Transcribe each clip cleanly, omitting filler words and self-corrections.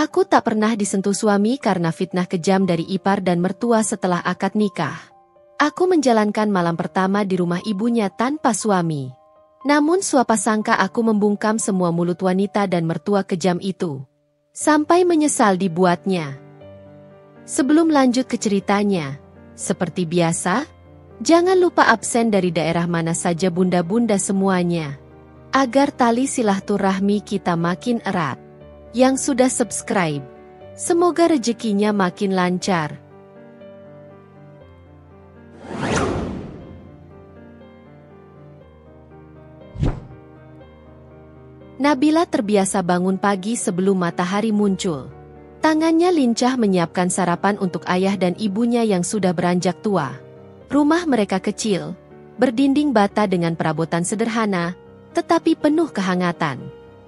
Aku tak pernah disentuh suami karena fitnah kejam dari ipar dan mertua setelah akad nikah. Aku menjalankan malam pertama di rumah ibunya tanpa suami. Namun siapa sangka aku membungkam semua mulut wanita dan mertua kejam itu. Sampai menyesal dibuatnya. Sebelum lanjut ke ceritanya, seperti biasa, jangan lupa absen dari daerah mana saja bunda-bunda semuanya. Agar tali silaturahmi kita makin erat. Yang sudah subscribe, semoga rezekinya makin lancar. Nabila terbiasa bangun pagi sebelum matahari muncul. Tangannya lincah menyiapkan sarapan untuk ayah dan ibunya yang sudah beranjak tua. Rumah mereka kecil, berdinding bata dengan perabotan sederhana, tetapi penuh kehangatan.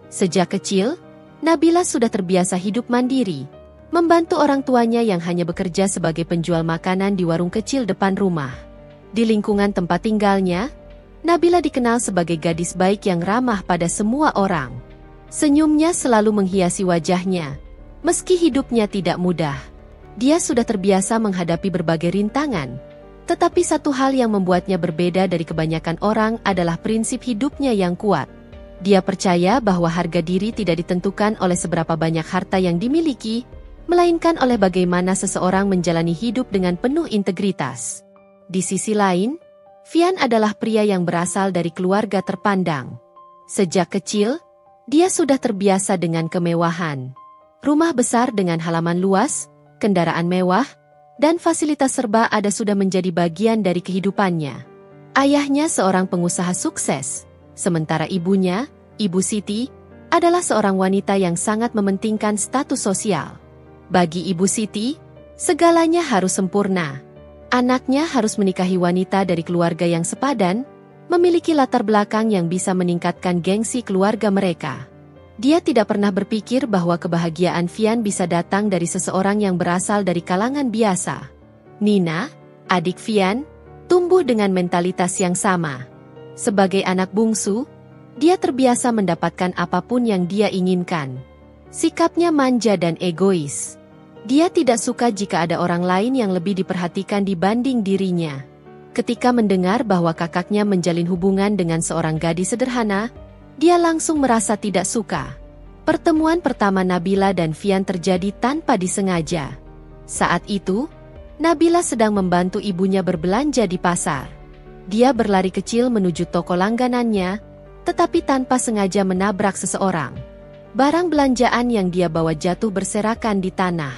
Sejak kecil, Nabila sudah terbiasa hidup mandiri, membantu orang tuanya yang hanya bekerja sebagai penjual makanan di warung kecil depan rumah. Di lingkungan tempat tinggalnya, Nabila dikenal sebagai gadis baik yang ramah pada semua orang. Senyumnya selalu menghiasi wajahnya, meski hidupnya tidak mudah. Dia sudah terbiasa menghadapi berbagai rintangan, tetapi satu hal yang membuatnya berbeda dari kebanyakan orang adalah prinsip hidupnya yang kuat. Dia percaya bahwa harga diri tidak ditentukan oleh seberapa banyak harta yang dimiliki, melainkan oleh bagaimana seseorang menjalani hidup dengan penuh integritas. Di sisi lain, Fian adalah pria yang berasal dari keluarga terpandang. Sejak kecil, dia sudah terbiasa dengan kemewahan. Rumah besar dengan halaman luas, kendaraan mewah, dan fasilitas serba ada sudah menjadi bagian dari kehidupannya. Ayahnya seorang pengusaha sukses, sementara ibunya, Ibu Siti, adalah seorang wanita yang sangat mementingkan status sosial. Bagi Ibu Siti, segalanya harus sempurna. Anaknya harus menikahi wanita dari keluarga yang sepadan, memiliki latar belakang yang bisa meningkatkan gengsi keluarga mereka. Dia tidak pernah berpikir bahwa kebahagiaan Fian bisa datang dari seseorang yang berasal dari kalangan biasa. Nina, adik Fian, tumbuh dengan mentalitas yang sama. Sebagai anak bungsu, dia terbiasa mendapatkan apapun yang dia inginkan. Sikapnya manja dan egois. Dia tidak suka jika ada orang lain yang lebih diperhatikan dibanding dirinya. Ketika mendengar bahwa kakaknya menjalin hubungan dengan seorang gadis sederhana, dia langsung merasa tidak suka. Pertemuan pertama Nabila dan Fian terjadi tanpa disengaja. Saat itu, Nabila sedang membantu ibunya berbelanja di pasar. Dia berlari kecil menuju toko langganannya, tetapi tanpa sengaja menabrak seseorang. Barang belanjaan yang dia bawa jatuh berserakan di tanah.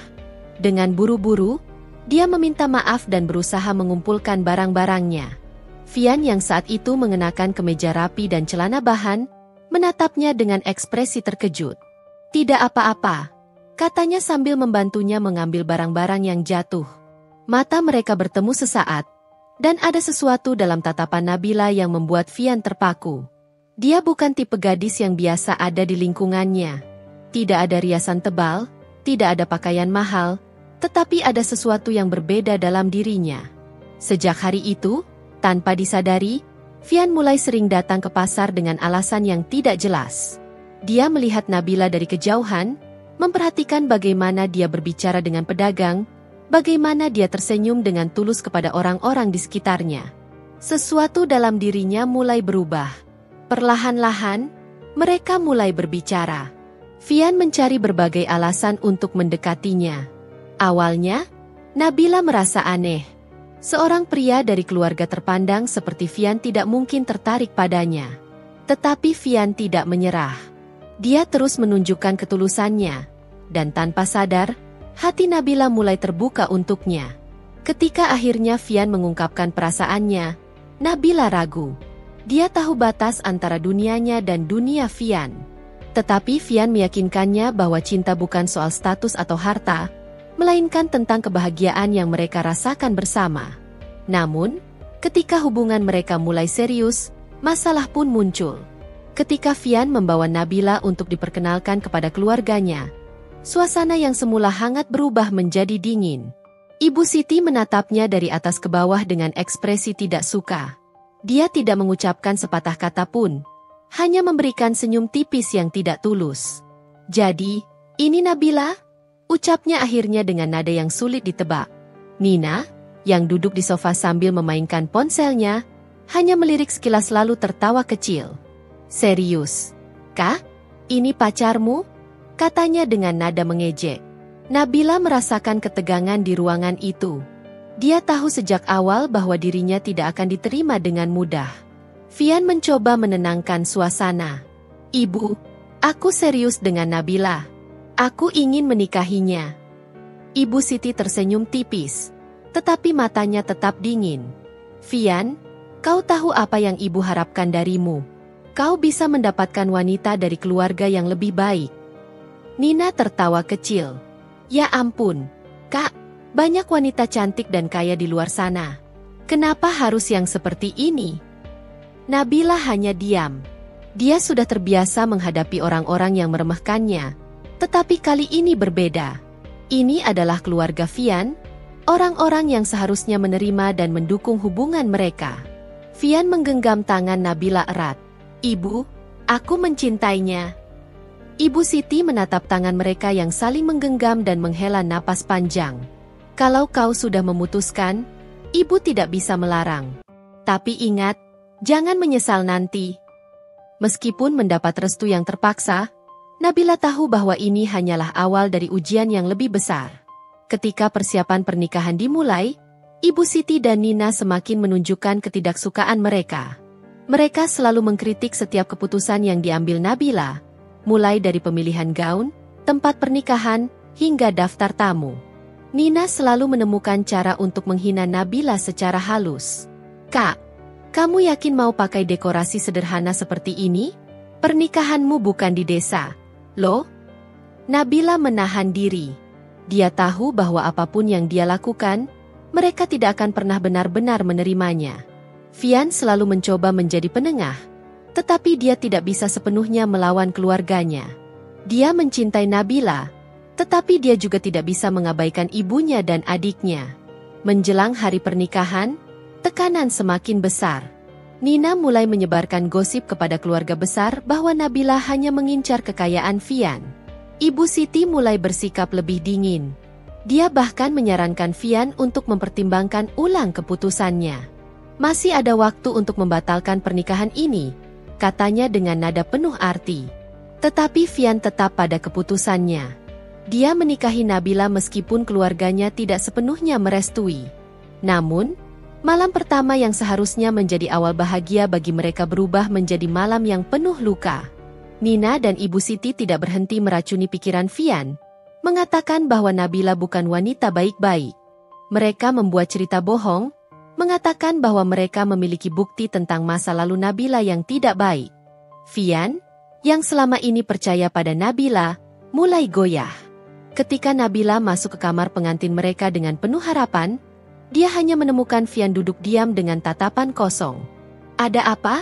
Dengan buru-buru, dia meminta maaf dan berusaha mengumpulkan barang-barangnya. Fian yang saat itu mengenakan kemeja rapi dan celana bahan, menatapnya dengan ekspresi terkejut. "Tidak apa-apa," katanya sambil membantunya mengambil barang-barang yang jatuh. Mata mereka bertemu sesaat, dan ada sesuatu dalam tatapan Nabila yang membuat Fian terpaku. Dia bukan tipe gadis yang biasa ada di lingkungannya. Tidak ada riasan tebal, tidak ada pakaian mahal, tetapi ada sesuatu yang berbeda dalam dirinya. Sejak hari itu, tanpa disadari, Fian mulai sering datang ke pasar dengan alasan yang tidak jelas. Dia melihat Nabila dari kejauhan, memperhatikan bagaimana dia berbicara dengan pedagang, bagaimana dia tersenyum dengan tulus kepada orang-orang di sekitarnya. Sesuatu dalam dirinya mulai berubah. Perlahan-lahan, mereka mulai berbicara. Fian mencari berbagai alasan untuk mendekatinya. Awalnya, Nabila merasa aneh. Seorang pria dari keluarga terpandang seperti Fian tidak mungkin tertarik padanya. Tetapi Fian tidak menyerah. Dia terus menunjukkan ketulusannya, dan tanpa sadar, hati Nabila mulai terbuka untuknya. Ketika akhirnya Fian mengungkapkan perasaannya, Nabila ragu. Dia tahu batas antara dunianya dan dunia Fian. Tetapi Fian meyakinkannya bahwa cinta bukan soal status atau harta, melainkan tentang kebahagiaan yang mereka rasakan bersama. Namun, ketika hubungan mereka mulai serius, masalah pun muncul. Ketika Fian membawa Nabila untuk diperkenalkan kepada keluarganya, suasana yang semula hangat berubah menjadi dingin. Ibu Siti menatapnya dari atas ke bawah dengan ekspresi tidak suka. Dia tidak mengucapkan sepatah kata pun, hanya memberikan senyum tipis yang tidak tulus. "Jadi, ini Nabila?" Ucapnya akhirnya dengan nada yang sulit ditebak. Nina, yang duduk di sofa sambil memainkan ponselnya, hanya melirik sekilas lalu tertawa kecil. Serius? Kak? Ini pacarmu? Katanya dengan nada mengejek. Nabila merasakan ketegangan di ruangan itu. Dia tahu sejak awal bahwa dirinya tidak akan diterima dengan mudah. Vian mencoba menenangkan suasana. Ibu, aku serius dengan Nabila. Aku ingin menikahinya. Ibu Siti tersenyum tipis, tetapi matanya tetap dingin. Vian, kau tahu apa yang ibu harapkan darimu. Kau bisa mendapatkan wanita dari keluarga yang lebih baik. Nina tertawa kecil. Ya ampun, Kak, banyak wanita cantik dan kaya di luar sana. Kenapa harus yang seperti ini? Nabila hanya diam. Dia sudah terbiasa menghadapi orang-orang yang meremehkannya. Tetapi kali ini berbeda. Ini adalah keluarga Vian, orang-orang yang seharusnya menerima dan mendukung hubungan mereka. Vian menggenggam tangan Nabila erat. Ibu, aku mencintainya. Ibu Siti menatap tangan mereka yang saling menggenggam dan menghela napas panjang. Kalau kau sudah memutuskan, ibu tidak bisa melarang. Tapi ingat, jangan menyesal nanti. Meskipun mendapat restu yang terpaksa, Nabila tahu bahwa ini hanyalah awal dari ujian yang lebih besar. Ketika persiapan pernikahan dimulai, Ibu Siti dan Nina semakin menunjukkan ketidaksukaan mereka. Mereka selalu mengkritik setiap keputusan yang diambil Nabila, mulai dari pemilihan gaun, tempat pernikahan, hingga daftar tamu. Nina selalu menemukan cara untuk menghina Nabila secara halus. Kak, kamu yakin mau pakai dekorasi sederhana seperti ini? Pernikahanmu bukan di desa. Loh? Nabila menahan diri. Dia tahu bahwa apapun yang dia lakukan, mereka tidak akan pernah benar-benar menerimanya. Vian selalu mencoba menjadi penengah, tetapi dia tidak bisa sepenuhnya melawan keluarganya. Dia mencintai Nabila, tetapi dia juga tidak bisa mengabaikan ibunya dan adiknya. Menjelang hari pernikahan, tekanan semakin besar. Nina mulai menyebarkan gosip kepada keluarga besar bahwa Nabila hanya mengincar kekayaan Vian. Ibu Siti mulai bersikap lebih dingin. Dia bahkan menyarankan Vian untuk mempertimbangkan ulang keputusannya. Masih ada waktu untuk membatalkan pernikahan ini, katanya dengan nada penuh arti. Tetapi Vian tetap pada keputusannya. Dia menikahi Nabila meskipun keluarganya tidak sepenuhnya merestui. Namun, malam pertama yang seharusnya menjadi awal bahagia bagi mereka berubah menjadi malam yang penuh luka. Nina dan Ibu Siti tidak berhenti meracuni pikiran Vian, mengatakan bahwa Nabila bukan wanita baik-baik. Mereka membuat cerita bohong, mengatakan bahwa mereka memiliki bukti tentang masa lalu Nabila yang tidak baik. Vian, yang selama ini percaya pada Nabila, mulai goyah. Ketika Nabila masuk ke kamar pengantin mereka dengan penuh harapan, dia hanya menemukan Vian duduk diam dengan tatapan kosong. Ada apa?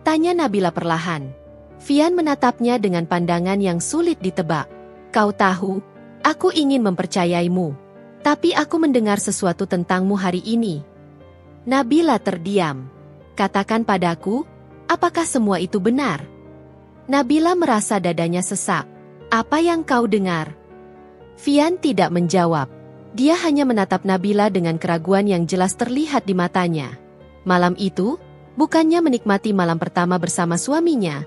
Tanya Nabila perlahan. Vian menatapnya dengan pandangan yang sulit ditebak. Kau tahu, aku ingin mempercayaimu. Tapi aku mendengar sesuatu tentangmu hari ini. Nabila terdiam. Katakan padaku, apakah semua itu benar? Nabila merasa dadanya sesak. Apa yang kau dengar? Vian tidak menjawab. Dia hanya menatap Nabila dengan keraguan yang jelas terlihat di matanya. Malam itu, bukannya menikmati malam pertama bersama suaminya,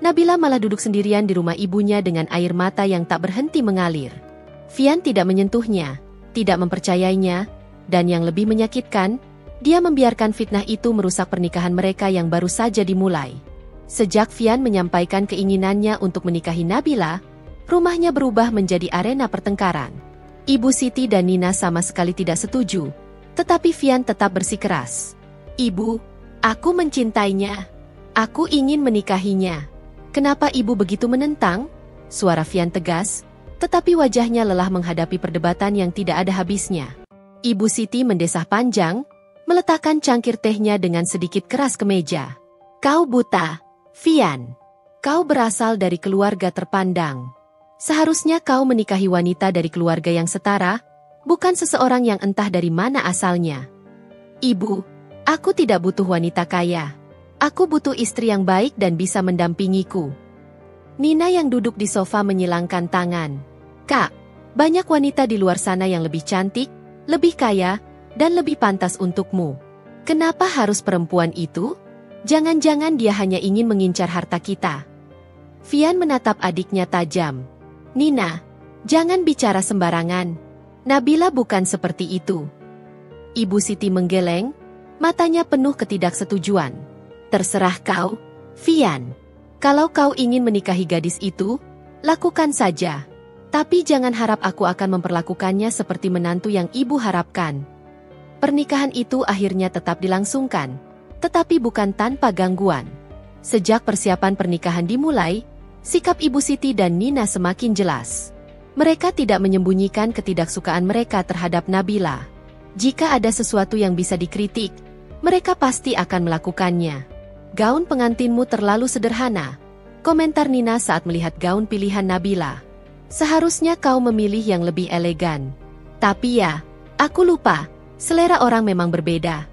Nabila malah duduk sendirian di rumah ibunya dengan air mata yang tak berhenti mengalir. Vian tidak menyentuhnya, tidak mempercayainya, dan yang lebih menyakitkan, dia membiarkan fitnah itu merusak pernikahan mereka yang baru saja dimulai. Sejak Vian menyampaikan keinginannya untuk menikahi Nabila, rumahnya berubah menjadi arena pertengkaran. Ibu Siti dan Nina sama sekali tidak setuju, tetapi Vian tetap bersikeras. Ibu, aku mencintainya. Aku ingin menikahinya. Kenapa ibu begitu menentang? Suara Vian tegas, tetapi wajahnya lelah menghadapi perdebatan yang tidak ada habisnya. Ibu Siti mendesah panjang, meletakkan cangkir tehnya dengan sedikit keras ke meja. Kau buta, Vian. Kau berasal dari keluarga terpandang. Seharusnya kau menikahi wanita dari keluarga yang setara, bukan seseorang yang entah dari mana asalnya. Ibu, aku tidak butuh wanita kaya. Aku butuh istri yang baik dan bisa mendampingiku. Nina yang duduk di sofa menyilangkan tangan. Kak, Banyak wanita di luar sana yang lebih cantik, lebih kaya, dan lebih pantas untukmu. Kenapa harus perempuan itu? Jangan-jangan dia hanya ingin mengincar harta kita. Vian menatap adiknya tajam. Nina, jangan bicara sembarangan. Nabila bukan seperti itu. Ibu Siti menggeleng, matanya penuh ketidaksetujuan. Terserah kau, Vian. Kalau kau ingin menikahi gadis itu, lakukan saja. Tapi jangan harap aku akan memperlakukannya seperti menantu yang ibu harapkan. Pernikahan itu akhirnya tetap dilangsungkan, tetapi bukan tanpa gangguan. Sejak persiapan pernikahan dimulai, sikap Ibu Siti dan Nina semakin jelas. Mereka tidak menyembunyikan ketidaksukaan mereka terhadap Nabila. Jika ada sesuatu yang bisa dikritik, mereka pasti akan melakukannya. Gaun pengantinmu terlalu sederhana, komentar Nina saat melihat gaun pilihan Nabila. Seharusnya kau memilih yang lebih elegan. Tapi ya, aku lupa, selera orang memang berbeda.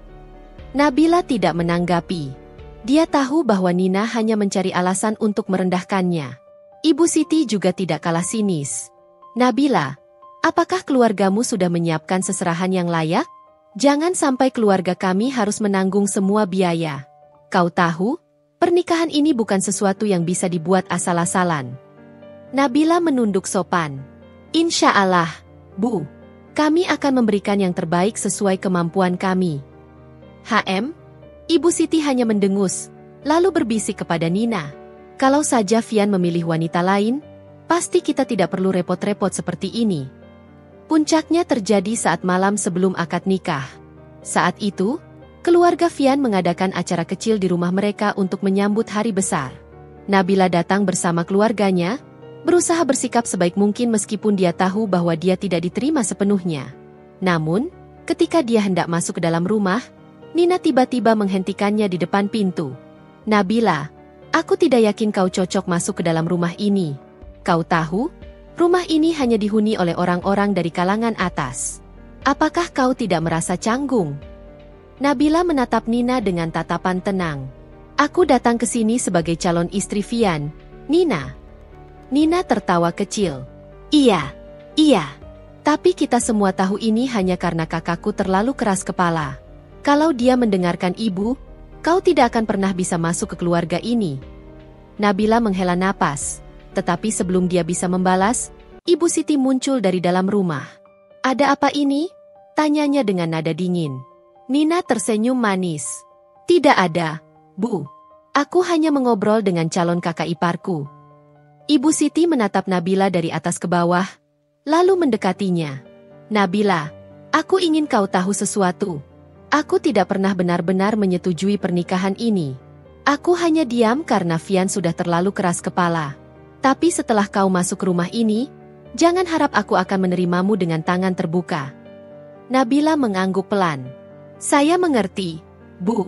Nabila tidak menanggapi. Dia tahu bahwa Nina hanya mencari alasan untuk merendahkannya. Ibu Siti juga tidak kalah sinis. Nabila, apakah keluargamu sudah menyiapkan seserahan yang layak? Jangan sampai keluarga kami harus menanggung semua biaya. Kau tahu, pernikahan ini bukan sesuatu yang bisa dibuat asal-asalan. Nabila menunduk sopan. Insya Allah, Bu. Kami akan memberikan yang terbaik sesuai kemampuan kami. HM? Ibu Siti hanya mendengus, lalu berbisik kepada Nina. Kalau saja Vian memilih wanita lain, pasti kita tidak perlu repot-repot seperti ini. Puncaknya terjadi saat malam sebelum akad nikah. Saat itu, keluarga Vian mengadakan acara kecil di rumah mereka untuk menyambut hari besar. Nabila datang bersama keluarganya, berusaha bersikap sebaik mungkin meskipun dia tahu bahwa dia tidak diterima sepenuhnya. Namun, ketika dia hendak masuk ke dalam rumah, Nina tiba-tiba menghentikannya di depan pintu. Nabila, aku tidak yakin kau cocok masuk ke dalam rumah ini. Kau tahu, rumah ini hanya dihuni oleh orang-orang dari kalangan atas. Apakah kau tidak merasa canggung? Nabila menatap Nina dengan tatapan tenang. Aku datang ke sini sebagai calon istri Vian, Nina. Nina tertawa kecil. Iya. Tapi kita semua tahu ini hanya karena kakakku terlalu keras kepala. Kalau dia mendengarkan ibu, kau tidak akan pernah bisa masuk ke keluarga ini. Nabila menghela napas, tetapi sebelum dia bisa membalas, Ibu Siti muncul dari dalam rumah. Ada apa ini? Tanyanya dengan nada dingin. Nina tersenyum manis. Tidak ada, Bu. Aku hanya mengobrol dengan calon kakak iparku. Ibu Siti menatap Nabila dari atas ke bawah, lalu mendekatinya. Nabila, aku ingin kau tahu sesuatu. Aku tidak pernah benar-benar menyetujui pernikahan ini. Aku hanya diam karena Vian sudah terlalu keras kepala. Tapi setelah kau masuk ke rumah ini, jangan harap aku akan menerimamu dengan tangan terbuka. Nabila mengangguk pelan. Saya mengerti, Bu.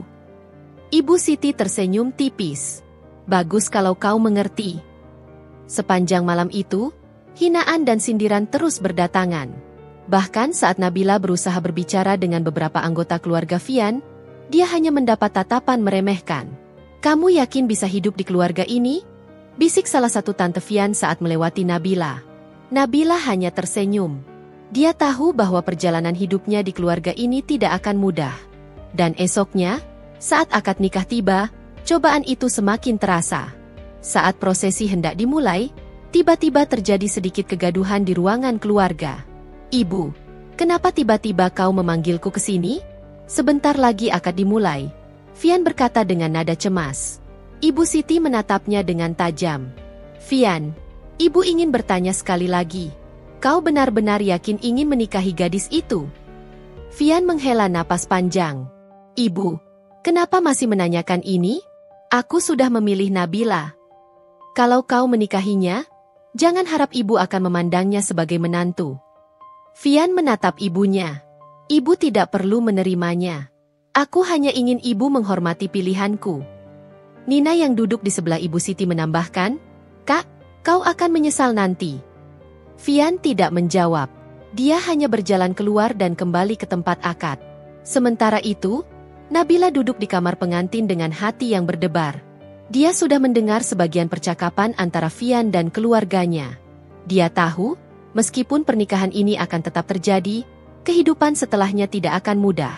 Ibu Siti tersenyum tipis. Bagus kalau kau mengerti. Sepanjang malam itu, hinaan dan sindiran terus berdatangan. Bahkan saat Nabila berusaha berbicara dengan beberapa anggota keluarga Vian, dia hanya mendapat tatapan meremehkan. Kamu yakin bisa hidup di keluarga ini? Bisik salah satu tante Vian saat melewati Nabila. Nabila hanya tersenyum. Dia tahu bahwa perjalanan hidupnya di keluarga ini tidak akan mudah. Dan esoknya, saat akad nikah tiba, cobaan itu semakin terasa. Saat prosesi hendak dimulai, tiba-tiba terjadi sedikit kegaduhan di ruangan keluarga. Ibu, kenapa tiba-tiba kau memanggilku ke sini? Sebentar lagi akad dimulai. Vian berkata dengan nada cemas. Ibu Siti menatapnya dengan tajam. Vian, ibu ingin bertanya sekali lagi. Kau benar-benar yakin ingin menikahi gadis itu? Vian menghela napas panjang. Ibu, kenapa masih menanyakan ini? Aku sudah memilih Nabila. Kalau kau menikahinya, jangan harap ibu akan memandangnya sebagai menantu. Vian menatap ibunya. Ibu tidak perlu menerimanya. Aku hanya ingin ibu menghormati pilihanku. Nina yang duduk di sebelah Ibu Siti menambahkan, Kak, kau akan menyesal nanti. Vian tidak menjawab. Dia hanya berjalan keluar dan kembali ke tempat akad. Sementara itu, Nabila duduk di kamar pengantin dengan hati yang berdebar. Dia sudah mendengar sebagian percakapan antara Vian dan keluarganya. Dia tahu, Meskipun pernikahan ini akan tetap terjadi, kehidupan setelahnya tidak akan mudah.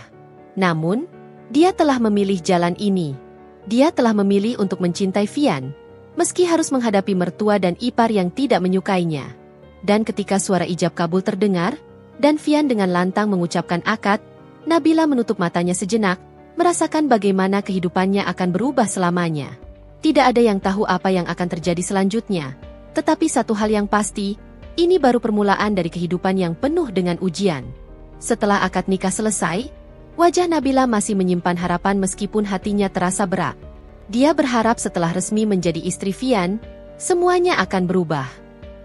Namun, dia telah memilih jalan ini. Dia telah memilih untuk mencintai Vian, meski harus menghadapi mertua dan ipar yang tidak menyukainya. Dan ketika suara ijab kabul terdengar, dan Vian dengan lantang mengucapkan akad, Nabila menutup matanya sejenak, merasakan bagaimana kehidupannya akan berubah selamanya. Tidak ada yang tahu apa yang akan terjadi selanjutnya. Tetapi satu hal yang pasti, ini baru permulaan dari kehidupan yang penuh dengan ujian. Setelah akad nikah selesai, wajah Nabila masih menyimpan harapan meskipun hatinya terasa berat. Dia berharap setelah resmi menjadi istri Vian, semuanya akan berubah.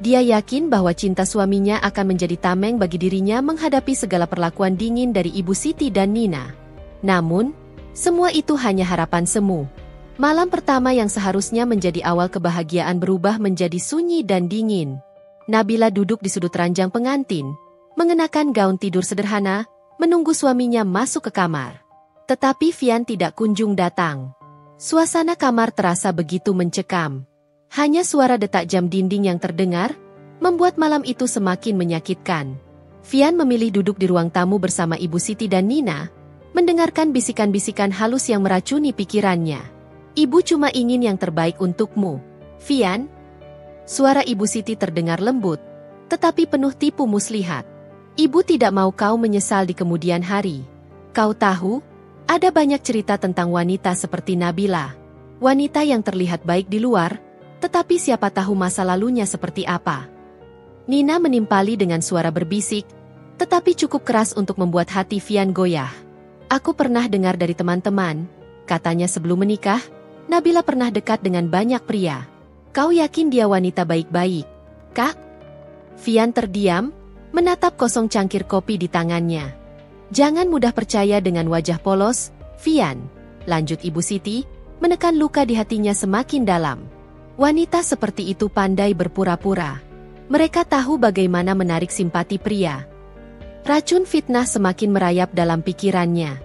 Dia yakin bahwa cinta suaminya akan menjadi tameng bagi dirinya menghadapi segala perlakuan dingin dari Ibu Siti dan Nina. Namun, semua itu hanya harapan semu. Malam pertama yang seharusnya menjadi awal kebahagiaan berubah menjadi sunyi dan dingin. Nabila duduk di sudut ranjang pengantin, mengenakan gaun tidur sederhana, menunggu suaminya masuk ke kamar. Tetapi Vian tidak kunjung datang. Suasana kamar terasa begitu mencekam. Hanya suara detak jam dinding yang terdengar, membuat malam itu semakin menyakitkan. Vian memilih duduk di ruang tamu bersama Ibu Siti dan Nina, mendengarkan bisikan-bisikan halus yang meracuni pikirannya. Ibu cuma ingin yang terbaik untukmu, Vian. Suara Ibu Siti terdengar lembut, tetapi penuh tipu muslihat. Ibu tidak mau kau menyesal di kemudian hari. Kau tahu, ada banyak cerita tentang wanita seperti Nabila. Wanita yang terlihat baik di luar, tetapi siapa tahu masa lalunya seperti apa. Nina menimpali dengan suara berbisik, tetapi cukup keras untuk membuat hati Vian goyah. Aku pernah dengar dari teman-teman, katanya sebelum menikah, Nabila pernah dekat dengan banyak pria. Kau yakin dia wanita baik-baik, Kak? Vian terdiam, menatap kosong cangkir kopi di tangannya. Jangan mudah percaya dengan wajah polos, Vian, lanjut Ibu Siti, menekan luka di hatinya semakin dalam. Wanita seperti itu pandai berpura-pura. Mereka tahu bagaimana menarik simpati pria. Racun fitnah semakin merayap dalam pikirannya.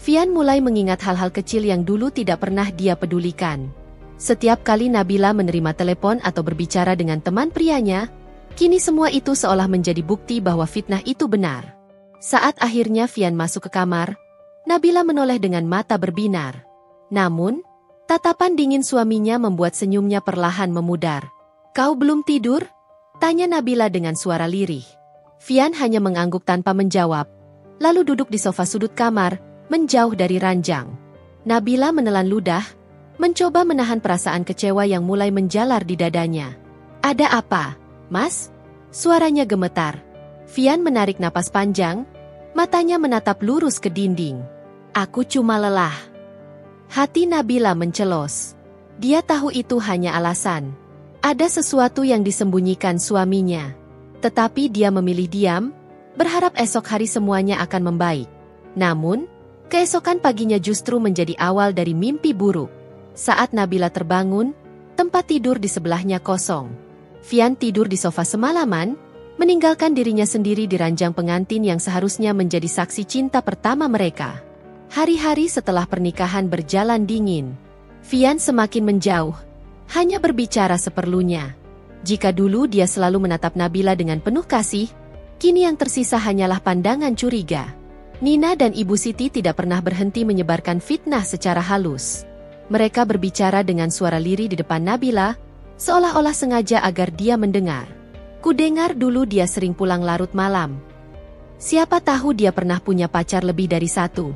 Vian mulai mengingat hal-hal kecil yang dulu tidak pernah dia pedulikan. Setiap kali Nabila menerima telepon atau berbicara dengan teman prianya, kini semua itu seolah menjadi bukti bahwa fitnah itu benar. Saat akhirnya Vian masuk ke kamar, Nabila menoleh dengan mata berbinar. Namun, tatapan dingin suaminya membuat senyumnya perlahan memudar. Kau belum tidur? Tanya Nabila dengan suara lirih. Vian hanya mengangguk tanpa menjawab, lalu duduk di sofa sudut kamar, menjauh dari ranjang. Nabila menelan ludah, mencoba menahan perasaan kecewa yang mulai menjalar di dadanya. Ada apa, Mas? Suaranya gemetar. Vian menarik napas panjang, matanya menatap lurus ke dinding. Aku cuma lelah. Hati Nabila mencelos. Dia tahu itu hanya alasan. Ada sesuatu yang disembunyikan suaminya. Tetapi dia memilih diam, berharap esok hari semuanya akan membaik. Namun, keesokan paginya justru menjadi awal dari mimpi buruk. Saat Nabila terbangun, tempat tidur di sebelahnya kosong. Vian tidur di sofa semalaman, meninggalkan dirinya sendiri di ranjang pengantin yang seharusnya menjadi saksi cinta pertama mereka. Hari-hari setelah pernikahan berjalan dingin. Vian semakin menjauh, hanya berbicara seperlunya. Jika dulu dia selalu menatap Nabila dengan penuh kasih, kini yang tersisa hanyalah pandangan curiga. Nina dan Ibu Siti tidak pernah berhenti menyebarkan fitnah secara halus. Mereka berbicara dengan suara lirih di depan Nabila, seolah-olah sengaja agar dia mendengar. Kudengar dulu dia sering pulang larut malam. Siapa tahu dia pernah punya pacar lebih dari satu.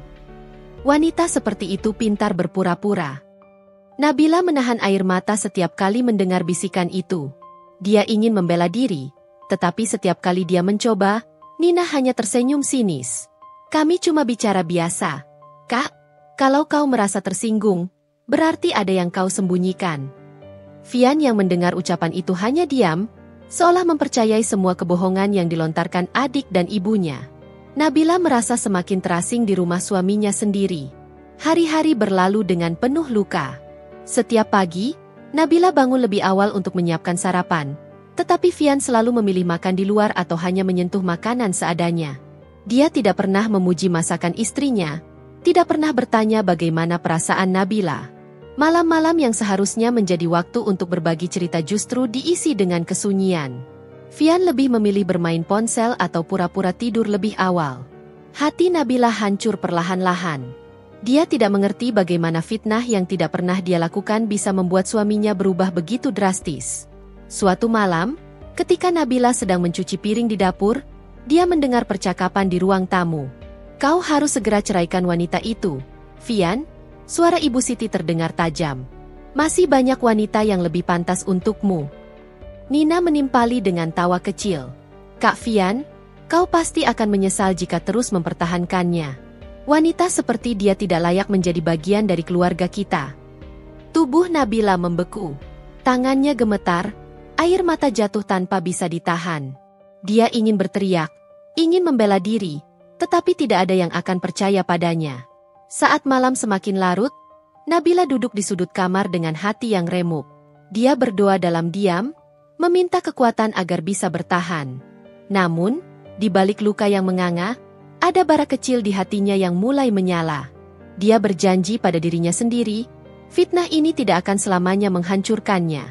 Wanita seperti itu pintar berpura-pura. Nabila menahan air mata setiap kali mendengar bisikan itu. Dia ingin membela diri, tetapi setiap kali dia mencoba, Nina hanya tersenyum sinis. Kami cuma bicara biasa. Kak, kalau kau merasa tersinggung, berarti ada yang kau sembunyikan. Vian yang mendengar ucapan itu hanya diam, seolah mempercayai semua kebohongan yang dilontarkan adik dan ibunya. Nabila merasa semakin terasing di rumah suaminya sendiri. Hari-hari berlalu dengan penuh luka. Setiap pagi, Nabila bangun lebih awal untuk menyiapkan sarapan, tetapi Vian selalu memilih makan di luar atau hanya menyentuh makanan seadanya. Dia tidak pernah memuji masakan istrinya, tidak pernah bertanya bagaimana perasaan Nabila. Malam-malam yang seharusnya menjadi waktu untuk berbagi cerita justru diisi dengan kesunyian. Fian lebih memilih bermain ponsel atau pura-pura tidur lebih awal. Hati Nabila hancur perlahan-lahan. Dia tidak mengerti bagaimana fitnah yang tidak pernah dia lakukan bisa membuat suaminya berubah begitu drastis. Suatu malam, ketika Nabila sedang mencuci piring di dapur, dia mendengar percakapan di ruang tamu. "Kau harus segera ceraikan wanita itu, Fian," suara Ibu Siti terdengar tajam. "Masih banyak wanita yang lebih pantas untukmu." Nina menimpali dengan tawa kecil. "Kak Fian, kau pasti akan menyesal jika terus mempertahankannya. Wanita seperti dia tidak layak menjadi bagian dari keluarga kita." Tubuh Nabila membeku. Tangannya gemetar, air mata jatuh tanpa bisa ditahan. Dia ingin berteriak, ingin membela diri, tetapi tidak ada yang akan percaya padanya. Saat malam semakin larut, Nabila duduk di sudut kamar dengan hati yang remuk. Dia berdoa dalam diam, meminta kekuatan agar bisa bertahan. Namun, di balik luka yang menganga, ada bara kecil di hatinya yang mulai menyala. Dia berjanji pada dirinya sendiri, fitnah ini tidak akan selamanya menghancurkannya.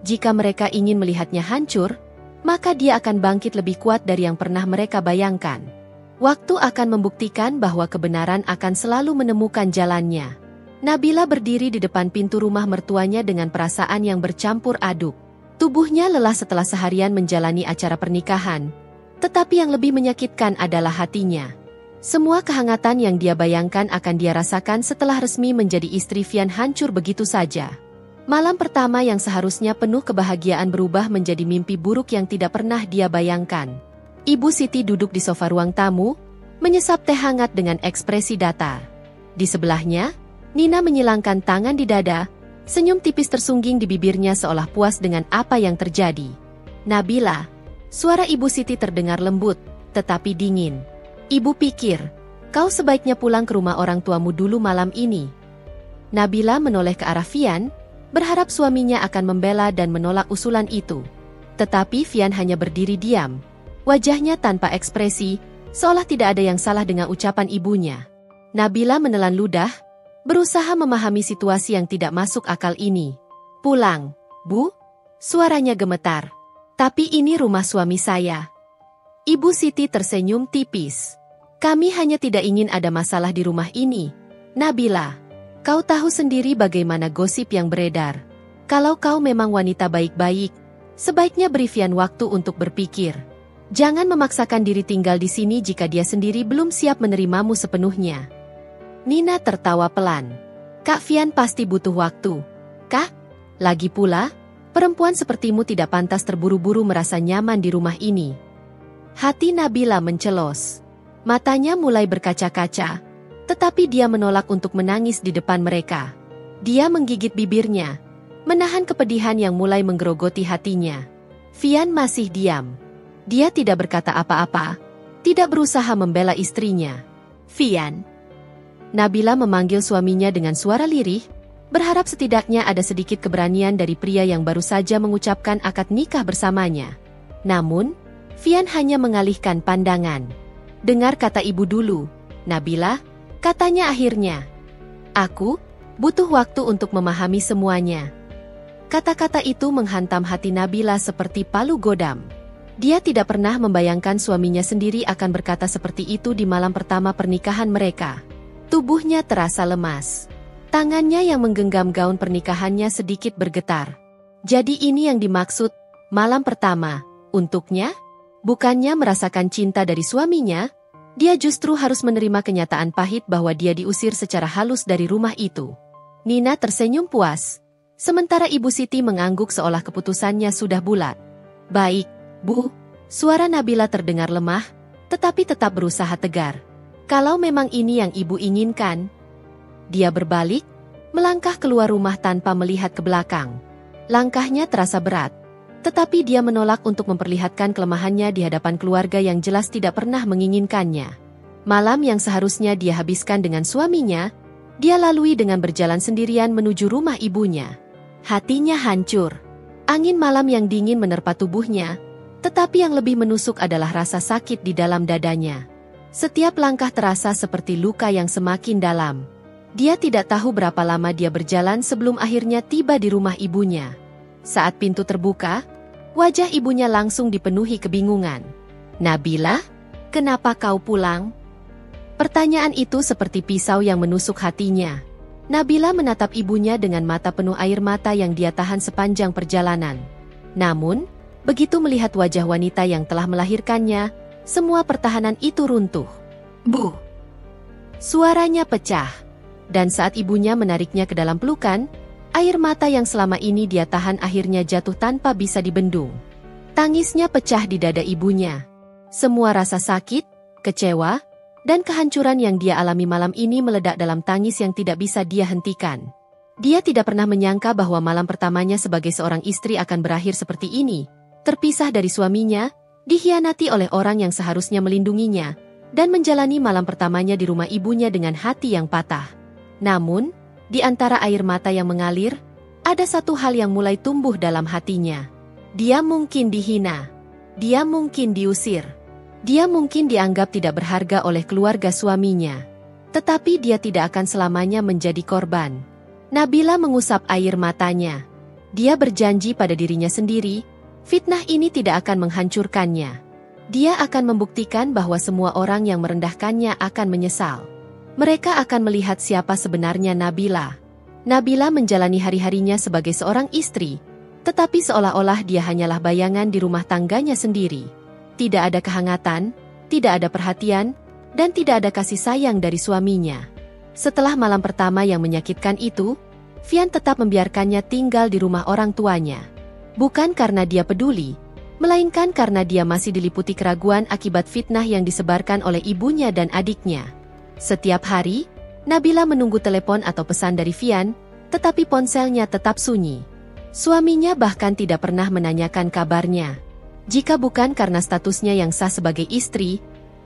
Jika mereka ingin melihatnya hancur, maka dia akan bangkit lebih kuat dari yang pernah mereka bayangkan. Waktu akan membuktikan bahwa kebenaran akan selalu menemukan jalannya. Nabila berdiri di depan pintu rumah mertuanya dengan perasaan yang bercampur aduk. Tubuhnya lelah setelah seharian menjalani acara pernikahan. Tetapi yang lebih menyakitkan adalah hatinya. Semua kehangatan yang dia bayangkan akan dia rasakan setelah resmi menjadi istri Fian hancur begitu saja. Malam pertama yang seharusnya penuh kebahagiaan berubah menjadi mimpi buruk yang tidak pernah dia bayangkan. Ibu Siti duduk di sofa ruang tamu, menyesap teh hangat dengan ekspresi datar. Di sebelahnya, Nina menyilangkan tangan di dada, senyum tipis tersungging di bibirnya seolah puas dengan apa yang terjadi. "Nabila," suara Ibu Siti terdengar lembut, tetapi dingin. "Ibu pikir, kau sebaiknya pulang ke rumah orang tuamu dulu malam ini." Nabila menoleh ke arah Fian, berharap suaminya akan membela dan menolak usulan itu. Tetapi Fian hanya berdiri diam. Wajahnya tanpa ekspresi, seolah tidak ada yang salah dengan ucapan ibunya. Nabila menelan ludah, berusaha memahami situasi yang tidak masuk akal ini. "Pulang, Bu?" Suaranya gemetar. "Tapi ini rumah suami saya." Ibu Siti tersenyum tipis. "Kami hanya tidak ingin ada masalah di rumah ini. Nabila, kau tahu sendiri bagaimana gosip yang beredar. Kalau kau memang wanita baik-baik, sebaiknya beri Fian waktu untuk berpikir. Jangan memaksakan diri tinggal di sini jika dia sendiri belum siap menerimamu sepenuhnya." Nina tertawa pelan. "Kak Fian pasti butuh waktu. Kak, lagi pula, perempuan sepertimu tidak pantas terburu-buru merasa nyaman di rumah ini." Hati Nabila mencelos. Matanya mulai berkaca-kaca, tetapi dia menolak untuk menangis di depan mereka. Dia menggigit bibirnya, menahan kepedihan yang mulai menggerogoti hatinya. Fian masih diam. Dia tidak berkata apa-apa, tidak berusaha membela istrinya. "Fian." Nabila memanggil suaminya dengan suara lirih, berharap setidaknya ada sedikit keberanian dari pria yang baru saja mengucapkan akad nikah bersamanya. Namun, Fian hanya mengalihkan pandangan. "Dengar kata ibu dulu, Nabila," katanya akhirnya. "Aku butuh waktu untuk memahami semuanya." Kata-kata itu menghantam hati Nabila seperti palu godam. Dia tidak pernah membayangkan suaminya sendiri akan berkata seperti itu di malam pertama pernikahan mereka. Tubuhnya terasa lemas. Tangannya yang menggenggam gaun pernikahannya sedikit bergetar. Jadi ini yang dimaksud malam pertama untuknya? Bukannya merasakan cinta dari suaminya, dia justru harus menerima kenyataan pahit bahwa dia diusir secara halus dari rumah itu. Nina tersenyum puas, sementara Ibu Siti mengangguk seolah keputusannya sudah bulat. "Baik, Bu." Suara Nabila terdengar lemah, tetapi tetap berusaha tegar. "Kalau memang ini yang Ibu inginkan." Dia berbalik, melangkah keluar rumah tanpa melihat ke belakang. Langkahnya terasa berat, tetapi dia menolak untuk memperlihatkan kelemahannya di hadapan keluarga yang jelas tidak pernah menginginkannya. Malam yang seharusnya dia habiskan dengan suaminya, dia lalui dengan berjalan sendirian menuju rumah ibunya. Hatinya hancur. Angin malam yang dingin menerpa tubuhnya, tetapi yang lebih menusuk adalah rasa sakit di dalam dadanya. Setiap langkah terasa seperti luka yang semakin dalam. Dia tidak tahu berapa lama dia berjalan sebelum akhirnya tiba di rumah ibunya. Saat pintu terbuka, Wajah ibunya langsung dipenuhi kebingungan. "Nabila, kenapa kau pulang?" Pertanyaan itu seperti pisau yang menusuk hatinya. Nabila menatap ibunya dengan mata penuh air mata yang dia tahan sepanjang perjalanan. Namun, begitu melihat wajah wanita yang telah melahirkannya, semua pertahanan itu runtuh. "Bu!" Suaranya pecah. Dan saat ibunya menariknya ke dalam pelukan, air mata yang selama ini dia tahan akhirnya jatuh tanpa bisa dibendung. Tangisnya pecah di dada ibunya. Semua rasa sakit, kecewa, dan kehancuran yang dia alami malam ini meledak dalam tangis yang tidak bisa dia hentikan. Dia tidak pernah menyangka bahwa malam pertamanya sebagai seorang istri akan berakhir seperti ini, terpisah dari suaminya, dikhianati oleh orang yang seharusnya melindunginya, dan menjalani malam pertamanya di rumah ibunya dengan hati yang patah. Namun, di antara air mata yang mengalir, ada satu hal yang mulai tumbuh dalam hatinya. Dia mungkin dihina. Dia mungkin diusir. Dia mungkin dianggap tidak berharga oleh keluarga suaminya. Tetapi dia tidak akan selamanya menjadi korban. Nabila mengusap air matanya. Dia berjanji pada dirinya sendiri, fitnah ini tidak akan menghancurkannya. Dia akan membuktikan bahwa semua orang yang merendahkannya akan menyesal. Mereka akan melihat siapa sebenarnya Nabila. Nabila menjalani hari-harinya sebagai seorang istri, tetapi seolah-olah dia hanyalah bayangan di rumah tangganya sendiri. Tidak ada kehangatan, tidak ada perhatian, dan tidak ada kasih sayang dari suaminya. Setelah malam pertama yang menyakitkan itu, Fian tetap membiarkannya tinggal di rumah orang tuanya. Bukan karena dia peduli, melainkan karena dia masih diliputi keraguan akibat fitnah yang disebarkan oleh ibunya dan adiknya. Setiap hari, Nabila menunggu telepon atau pesan dari Fian, tetapi ponselnya tetap sunyi. Suaminya bahkan tidak pernah menanyakan kabarnya. Jika bukan karena statusnya yang sah sebagai istri,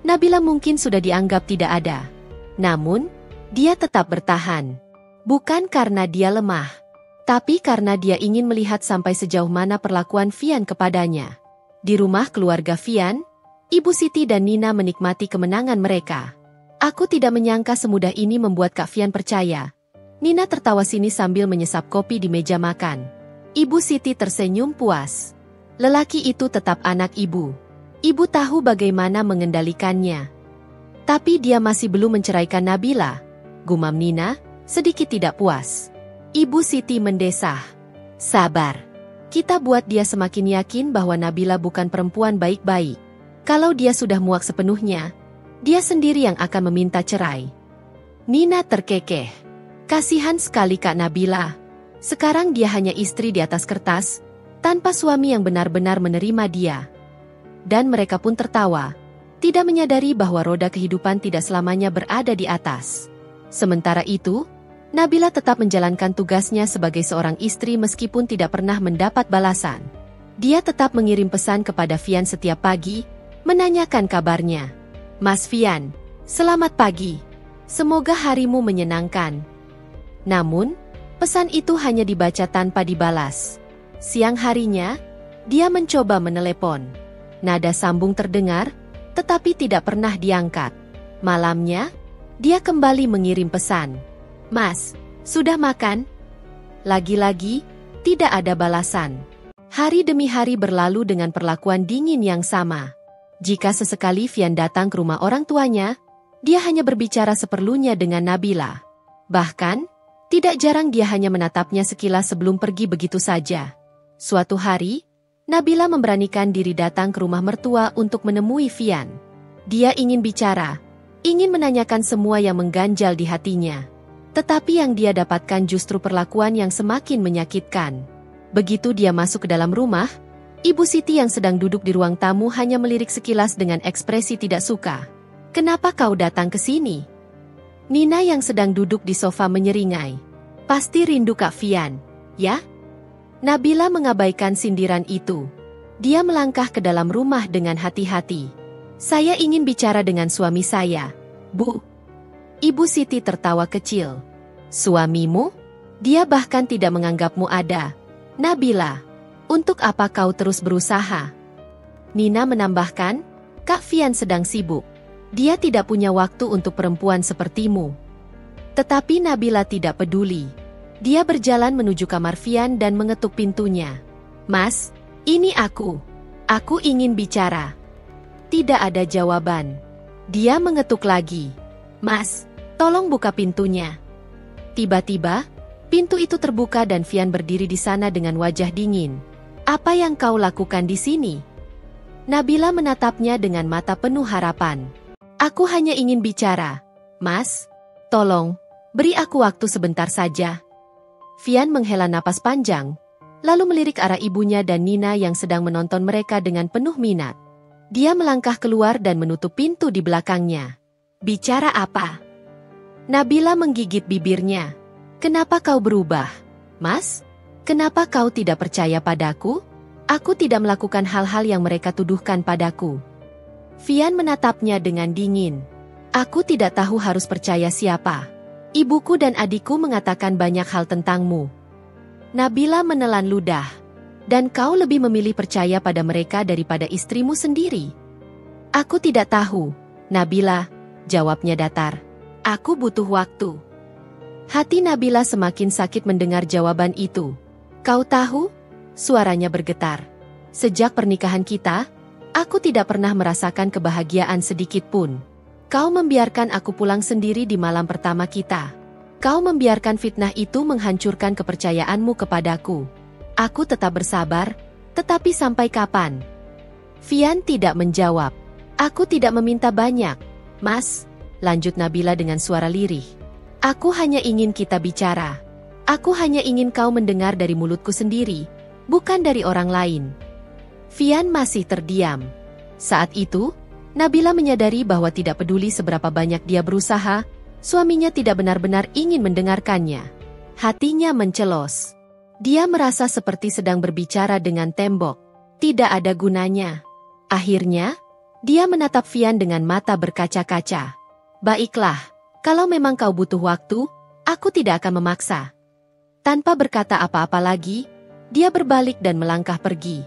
Nabila mungkin sudah dianggap tidak ada. Namun, dia tetap bertahan. Bukan karena dia lemah, tapi karena dia ingin melihat sampai sejauh mana perlakuan Fian kepadanya. Di rumah keluarga Fian, Ibu Siti dan Nina menikmati kemenangan mereka. "Aku tidak menyangka semudah ini membuat Kak Fian percaya." Nina tertawa sinis sambil menyesap kopi di meja makan. Ibu Siti tersenyum puas. Lelaki itu tetap anak ibu. Ibu tahu bagaimana mengendalikannya. Tapi dia masih belum menceraikan Nabila, gumam Nina, sedikit tidak puas. Ibu Siti mendesah. "Sabar. Kita buat dia semakin yakin bahwa Nabila bukan perempuan baik-baik. Kalau dia sudah muak sepenuhnya, dia sendiri yang akan meminta cerai." Nina terkekeh. Kasihan sekali Kak Nabila. Sekarang dia hanya istri di atas kertas, tanpa suami yang benar-benar menerima dia. Dan mereka pun tertawa, tidak menyadari bahwa roda kehidupan tidak selamanya berada di atas. Sementara itu, Nabila tetap menjalankan tugasnya sebagai seorang istri meskipun tidak pernah mendapat balasan. Dia tetap mengirim pesan kepada Fian setiap pagi, menanyakan kabarnya. "Mas Fian, selamat pagi. Semoga harimu menyenangkan." Namun, pesan itu hanya dibaca tanpa dibalas. Siang harinya, dia mencoba menelepon. Nada sambung terdengar, tetapi tidak pernah diangkat. Malamnya, dia kembali mengirim pesan. "Mas, sudah makan?" Lagi-lagi, tidak ada balasan. Hari demi hari berlalu dengan perlakuan dingin yang sama. Jika sesekali Fian datang ke rumah orang tuanya, dia hanya berbicara seperlunya dengan Nabila. Bahkan, tidak jarang dia hanya menatapnya sekilas sebelum pergi begitu saja. Suatu hari, Nabila memberanikan diri datang ke rumah mertua untuk menemui Fian. Dia ingin bicara, ingin menanyakan semua yang mengganjal di hatinya. Tetapi yang dia dapatkan justru perlakuan yang semakin menyakitkan. Begitu dia masuk ke dalam rumah, Ibu Siti yang sedang duduk di ruang tamu hanya melirik sekilas dengan ekspresi tidak suka. "Kenapa kau datang ke sini?" Nina yang sedang duduk di sofa menyeringai. "Pasti rindu Kak Fian, ya?" Nabila mengabaikan sindiran itu. Dia melangkah ke dalam rumah dengan hati-hati. "Saya ingin bicara dengan suami saya, Bu." Ibu Siti tertawa kecil. "Suamimu? Dia bahkan tidak menganggapmu ada. Nabila, untuk apa kau terus berusaha?" Nina menambahkan, "Kak Fian sedang sibuk. Dia tidak punya waktu untuk perempuan sepertimu." Tetapi Nabila tidak peduli. Dia berjalan menuju kamar Fian dan mengetuk pintunya. "Mas, Ini aku. Aku ingin bicara. Tidak ada jawaban. Dia mengetuk lagi. Mas, tolong buka pintunya. Tiba-tiba, pintu itu terbuka dan Vian berdiri di sana dengan wajah dingin. Apa yang kau lakukan di sini? Nabila menatapnya dengan mata penuh harapan. Aku hanya ingin bicara. Mas, tolong, beri aku waktu sebentar saja. Vian menghela napas panjang, lalu melirik arah ibunya dan Nina yang sedang menonton mereka dengan penuh minat. Dia melangkah keluar dan menutup pintu di belakangnya. Bicara apa? Nabila menggigit bibirnya. Kenapa kau berubah? Mas, kenapa kau tidak percaya padaku? Aku tidak melakukan hal-hal yang mereka tuduhkan padaku. Vian menatapnya dengan dingin. Aku tidak tahu harus percaya siapa. Ibuku dan adikku mengatakan banyak hal tentangmu. Nabila menelan ludah. Dan kau lebih memilih percaya pada mereka daripada istrimu sendiri. Aku tidak tahu, Nabila, jawabnya datar. Aku butuh waktu. Hati Nabila semakin sakit mendengar jawaban itu. Kau tahu? Suaranya bergetar. Sejak pernikahan kita, aku tidak pernah merasakan kebahagiaan sedikit pun. Kau membiarkan aku pulang sendiri di malam pertama kita. Kau membiarkan fitnah itu menghancurkan kepercayaanmu kepadaku. Aku tetap bersabar, tetapi sampai kapan? Vian tidak menjawab. Aku tidak meminta banyak, Mas, lanjut Nabila dengan suara lirih. Aku hanya ingin kita bicara. Aku hanya ingin kau mendengar dari mulutku sendiri, bukan dari orang lain. Vian masih terdiam. Saat itu, Nabila menyadari bahwa tidak peduli seberapa banyak dia berusaha, suaminya tidak benar-benar ingin mendengarkannya. Hatinya mencelos. Dia merasa seperti sedang berbicara dengan tembok. Tidak ada gunanya. Akhirnya, dia menatap Vian dengan mata berkaca-kaca. Baiklah, kalau memang kau butuh waktu, aku tidak akan memaksa. Tanpa berkata apa-apa lagi, dia berbalik dan melangkah pergi.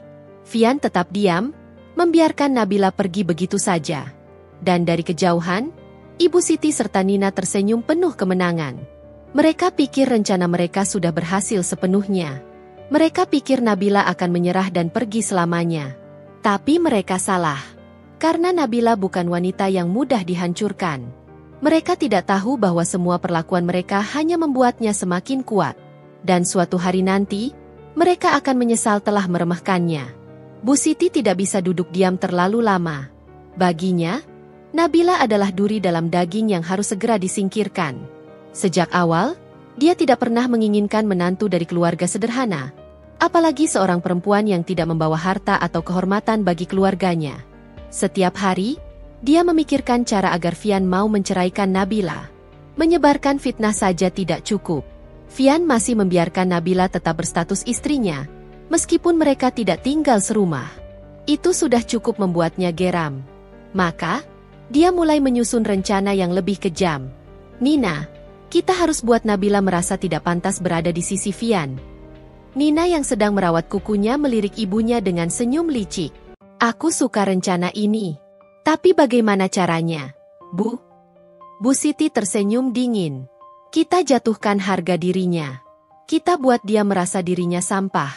Vian tetap diam, membiarkan Nabila pergi begitu saja. Dan dari kejauhan, Ibu Siti serta Nina tersenyum penuh kemenangan. Mereka pikir rencana mereka sudah berhasil sepenuhnya. Mereka pikir Nabila akan menyerah dan pergi selamanya. Tapi mereka salah. Karena Nabila bukan wanita yang mudah dihancurkan. Mereka tidak tahu bahwa semua perlakuan mereka hanya membuatnya semakin kuat. Dan suatu hari nanti, mereka akan menyesal telah meremehkannya. Bu Siti tidak bisa duduk diam terlalu lama. Baginya, Nabila adalah duri dalam daging yang harus segera disingkirkan. Sejak awal, dia tidak pernah menginginkan menantu dari keluarga sederhana. Apalagi seorang perempuan yang tidak membawa harta atau kehormatan bagi keluarganya. Setiap hari, dia memikirkan cara agar Vian mau menceraikan Nabila. Menyebarkan fitnah saja tidak cukup. Vian masih membiarkan Nabila tetap berstatus istrinya, meskipun mereka tidak tinggal serumah. Itu sudah cukup membuatnya geram. Maka, dia mulai menyusun rencana yang lebih kejam. Nina, kita harus buat Nabila merasa tidak pantas berada di sisi Vian. Nina yang sedang merawat kukunya melirik ibunya dengan senyum licik. Aku suka rencana ini. Tapi bagaimana caranya, Bu? Bu Siti tersenyum dingin. Kita jatuhkan harga dirinya. Kita buat dia merasa dirinya sampah.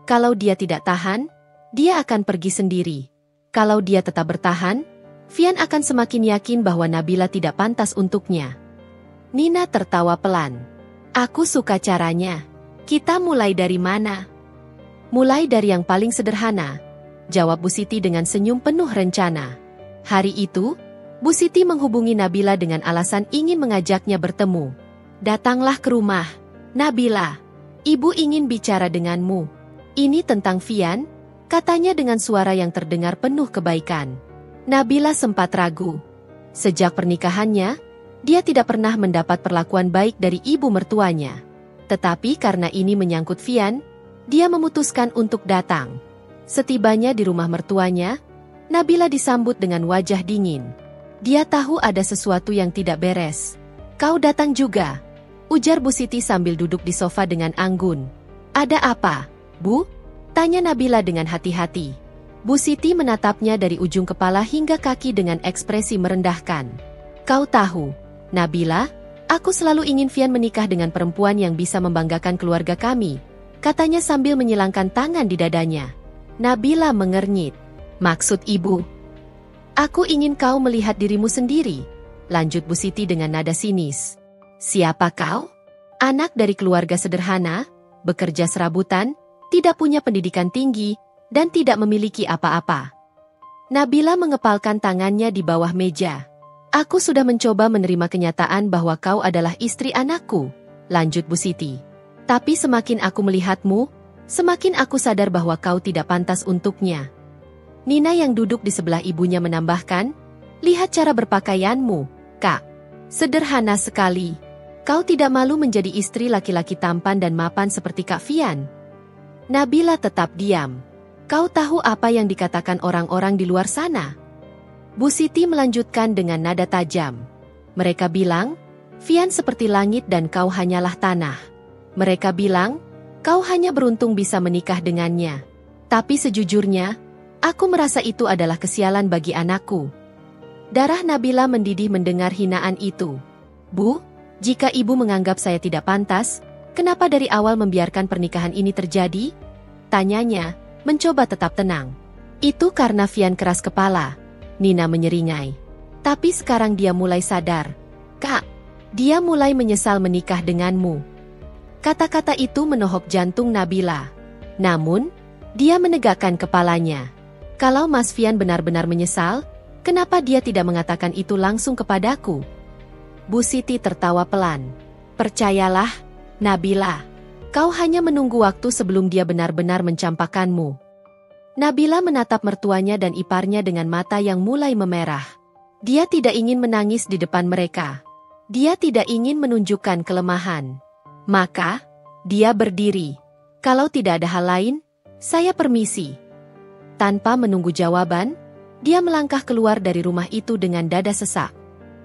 Kalau dia tidak tahan, dia akan pergi sendiri. Kalau dia tetap bertahan, Vian akan semakin yakin bahwa Nabila tidak pantas untuknya. Nina tertawa pelan. Aku suka caranya. Kita mulai dari mana? Mulai dari yang paling sederhana, jawab Bu Siti dengan senyum penuh rencana. Hari itu, Bu Siti menghubungi Nabila dengan alasan ingin mengajaknya bertemu. Datanglah ke rumah, Nabila. Ibu ingin bicara denganmu. Ini tentang Vian, katanya dengan suara yang terdengar penuh kebaikan. Nabila sempat ragu. Sejak pernikahannya, dia tidak pernah mendapat perlakuan baik dari ibu mertuanya. Tetapi karena ini menyangkut Vian, dia memutuskan untuk datang. Setibanya di rumah mertuanya, Nabila disambut dengan wajah dingin. Dia tahu ada sesuatu yang tidak beres. Kau datang juga, ujar Bu Siti sambil duduk di sofa dengan anggun. Ada apa, Bu? Tanya Nabila dengan hati-hati. Bu Siti menatapnya dari ujung kepala hingga kaki dengan ekspresi merendahkan. Kau tahu, Nabila, aku selalu ingin Vian menikah dengan perempuan yang bisa membanggakan keluarga kami, katanya sambil menyilangkan tangan di dadanya. Nabila mengernyit. Maksud ibu? Aku ingin kau melihat dirimu sendiri, lanjut Bu Siti dengan nada sinis. Siapa kau? Anak dari keluarga sederhana, bekerja serabutan, tidak punya pendidikan tinggi, dan tidak memiliki apa-apa. Nabila mengepalkan tangannya di bawah meja. Aku sudah mencoba menerima kenyataan bahwa kau adalah istri anakku, lanjut Bu Siti. Tapi semakin aku melihatmu, semakin aku sadar bahwa kau tidak pantas untuknya. Nina yang duduk di sebelah ibunya menambahkan, lihat cara berpakaianmu, Kak. Sederhana sekali. Kau tidak malu menjadi istri laki-laki tampan dan mapan seperti Kak Fian? Nabila tetap diam. Kau tahu apa yang dikatakan orang-orang di luar sana? Bu Siti melanjutkan dengan nada tajam. Mereka bilang, Fian seperti langit dan kau hanyalah tanah. Mereka bilang, kau hanya beruntung bisa menikah dengannya. Tapi sejujurnya, aku merasa itu adalah kesialan bagi anakku. Darah Nabila mendidih mendengar hinaan itu. Bu, jika ibu menganggap saya tidak pantas, kenapa dari awal membiarkan pernikahan ini terjadi? Tanyanya, mencoba tetap tenang. Itu karena Fian keras kepala. Nina menyeringai. Tapi sekarang dia mulai sadar. Kak, dia mulai menyesal menikah denganmu. Kata-kata itu menohok jantung Nabila. Namun, dia menegakkan kepalanya. Kalau Mas Fian benar-benar menyesal, kenapa dia tidak mengatakan itu langsung kepadaku? Bu Siti tertawa pelan. Percayalah, Nabila. Kau hanya menunggu waktu sebelum dia benar-benar mencampakkanmu. Nabila menatap mertuanya dan iparnya dengan mata yang mulai memerah. Dia tidak ingin menangis di depan mereka. Dia tidak ingin menunjukkan kelemahan. Maka, dia berdiri. Kalau tidak ada hal lain, saya permisi. Tanpa menunggu jawaban, dia melangkah keluar dari rumah itu dengan dada sesak.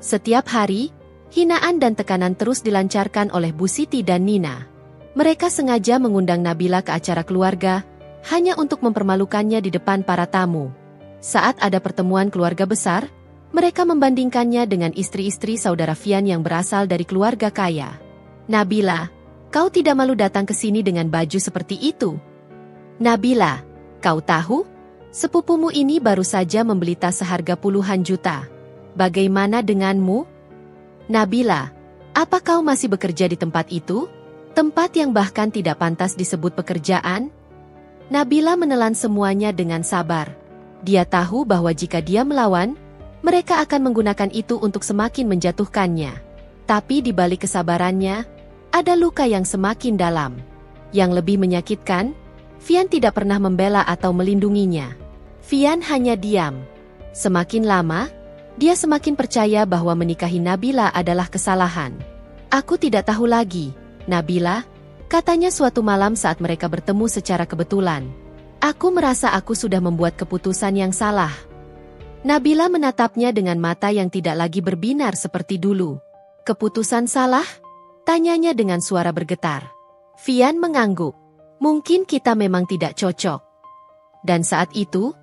Setiap hari, hinaan dan tekanan terus dilancarkan oleh Bu Siti dan Nina. Mereka sengaja mengundang Nabila ke acara keluarga, hanya untuk mempermalukannya di depan para tamu. Saat ada pertemuan keluarga besar, mereka membandingkannya dengan istri-istri saudara Fian yang berasal dari keluarga kaya. Nabila, kau tidak malu datang ke sini dengan baju seperti itu? Nabila, kau tahu? Sepupumu ini baru saja membeli tas seharga puluhan juta. Bagaimana denganmu? Nabila, apa kau masih bekerja di tempat itu? Tempat yang bahkan tidak pantas disebut pekerjaan? Nabila menelan semuanya dengan sabar. Dia tahu bahwa jika dia melawan, mereka akan menggunakan itu untuk semakin menjatuhkannya. Tapi di balik kesabarannya, ada luka yang semakin dalam. Yang lebih menyakitkan, Fian tidak pernah membela atau melindunginya. Fian hanya diam. Semakin lama, dia semakin percaya bahwa menikahi Nabila adalah kesalahan. Aku tidak tahu lagi, Nabila, katanya suatu malam saat mereka bertemu secara kebetulan. Aku merasa aku sudah membuat keputusan yang salah. Nabila menatapnya dengan mata yang tidak lagi berbinar seperti dulu. Keputusan salah? Tanyanya dengan suara bergetar. Fian mengangguk. Mungkin kita memang tidak cocok. Dan saat itu,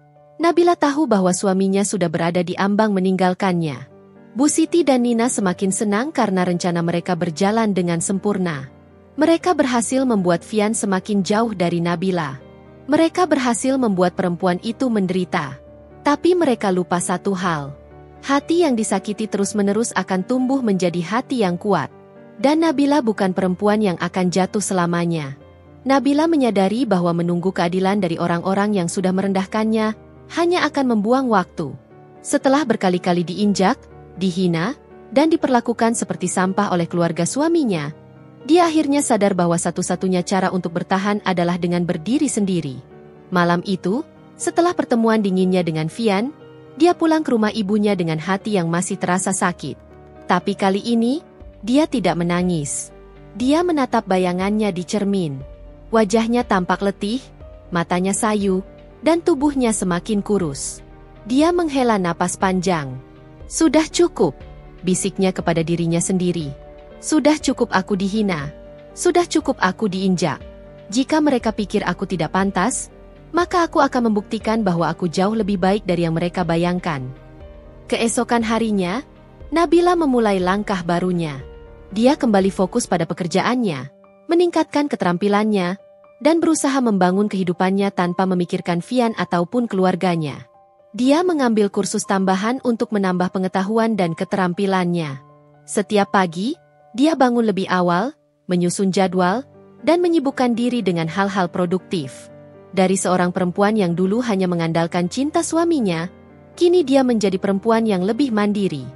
Nabila tahu bahwa suaminya sudah berada di ambang meninggalkannya. Bu Siti dan Nina semakin senang karena rencana mereka berjalan dengan sempurna. Mereka berhasil membuat Fian semakin jauh dari Nabila. Mereka berhasil membuat perempuan itu menderita. Tapi mereka lupa satu hal. Hati yang disakiti terus-menerus akan tumbuh menjadi hati yang kuat. Dan Nabila bukan perempuan yang akan jatuh selamanya. Nabila menyadari bahwa menunggu keadilan dari orang-orang yang sudah merendahkannya hanya akan membuang waktu. Setelah berkali-kali diinjak, dihina, dan diperlakukan seperti sampah oleh keluarga suaminya, dia akhirnya sadar bahwa satu-satunya cara untuk bertahan adalah dengan berdiri sendiri. Malam itu, setelah pertemuan dinginnya dengan Fian, dia pulang ke rumah ibunya dengan hati yang masih terasa sakit. Tapi kali ini, dia tidak menangis. Dia menatap bayangannya di cermin. Wajahnya tampak letih, matanya sayu, dan tubuhnya semakin kurus. Dia menghela napas panjang. Sudah cukup, bisiknya kepada dirinya sendiri. Sudah cukup aku dihina. Sudah cukup aku diinjak. Jika mereka pikir aku tidak pantas, maka aku akan membuktikan bahwa aku jauh lebih baik dari yang mereka bayangkan. Keesokan harinya, Nabila memulai langkah barunya. Dia kembali fokus pada pekerjaannya, meningkatkan keterampilannya, dan berusaha membangun kehidupannya tanpa memikirkan Vian ataupun keluarganya. Dia mengambil kursus tambahan untuk menambah pengetahuan dan keterampilannya. Setiap pagi, dia bangun lebih awal, menyusun jadwal, dan menyibukkan diri dengan hal-hal produktif. Dari seorang perempuan yang dulu hanya mengandalkan cinta suaminya, kini dia menjadi perempuan yang lebih mandiri.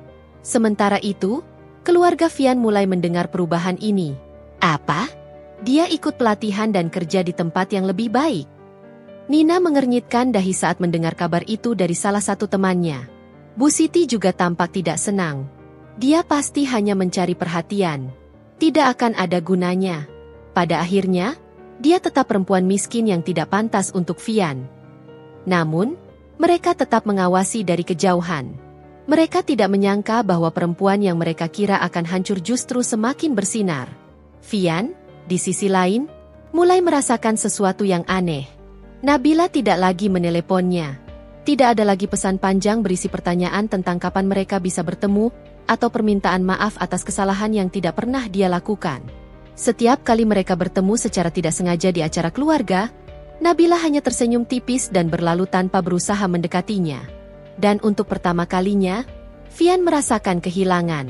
Sementara itu, keluarga Vian mulai mendengar perubahan ini. Apa? Dia ikut pelatihan dan kerja di tempat yang lebih baik. Nina mengernyitkan dahi saat mendengar kabar itu dari salah satu temannya. Bu Siti juga tampak tidak senang. Dia pasti hanya mencari perhatian. Tidak akan ada gunanya. Pada akhirnya, dia tetap perempuan miskin yang tidak pantas untuk Vian. Namun, mereka tetap mengawasi dari kejauhan. Mereka tidak menyangka bahwa perempuan yang mereka kira akan hancur justru semakin bersinar. Vian, di sisi lain, mulai merasakan sesuatu yang aneh. Nabila tidak lagi meneleponnya. Tidak ada lagi pesan panjang berisi pertanyaan tentang kapan mereka bisa bertemu, atau permintaan maaf atas kesalahan yang tidak pernah dia lakukan. Setiap kali mereka bertemu secara tidak sengaja di acara keluarga, Nabila hanya tersenyum tipis dan berlalu tanpa berusaha mendekatinya. Dan untuk pertama kalinya, Vian merasakan kehilangan.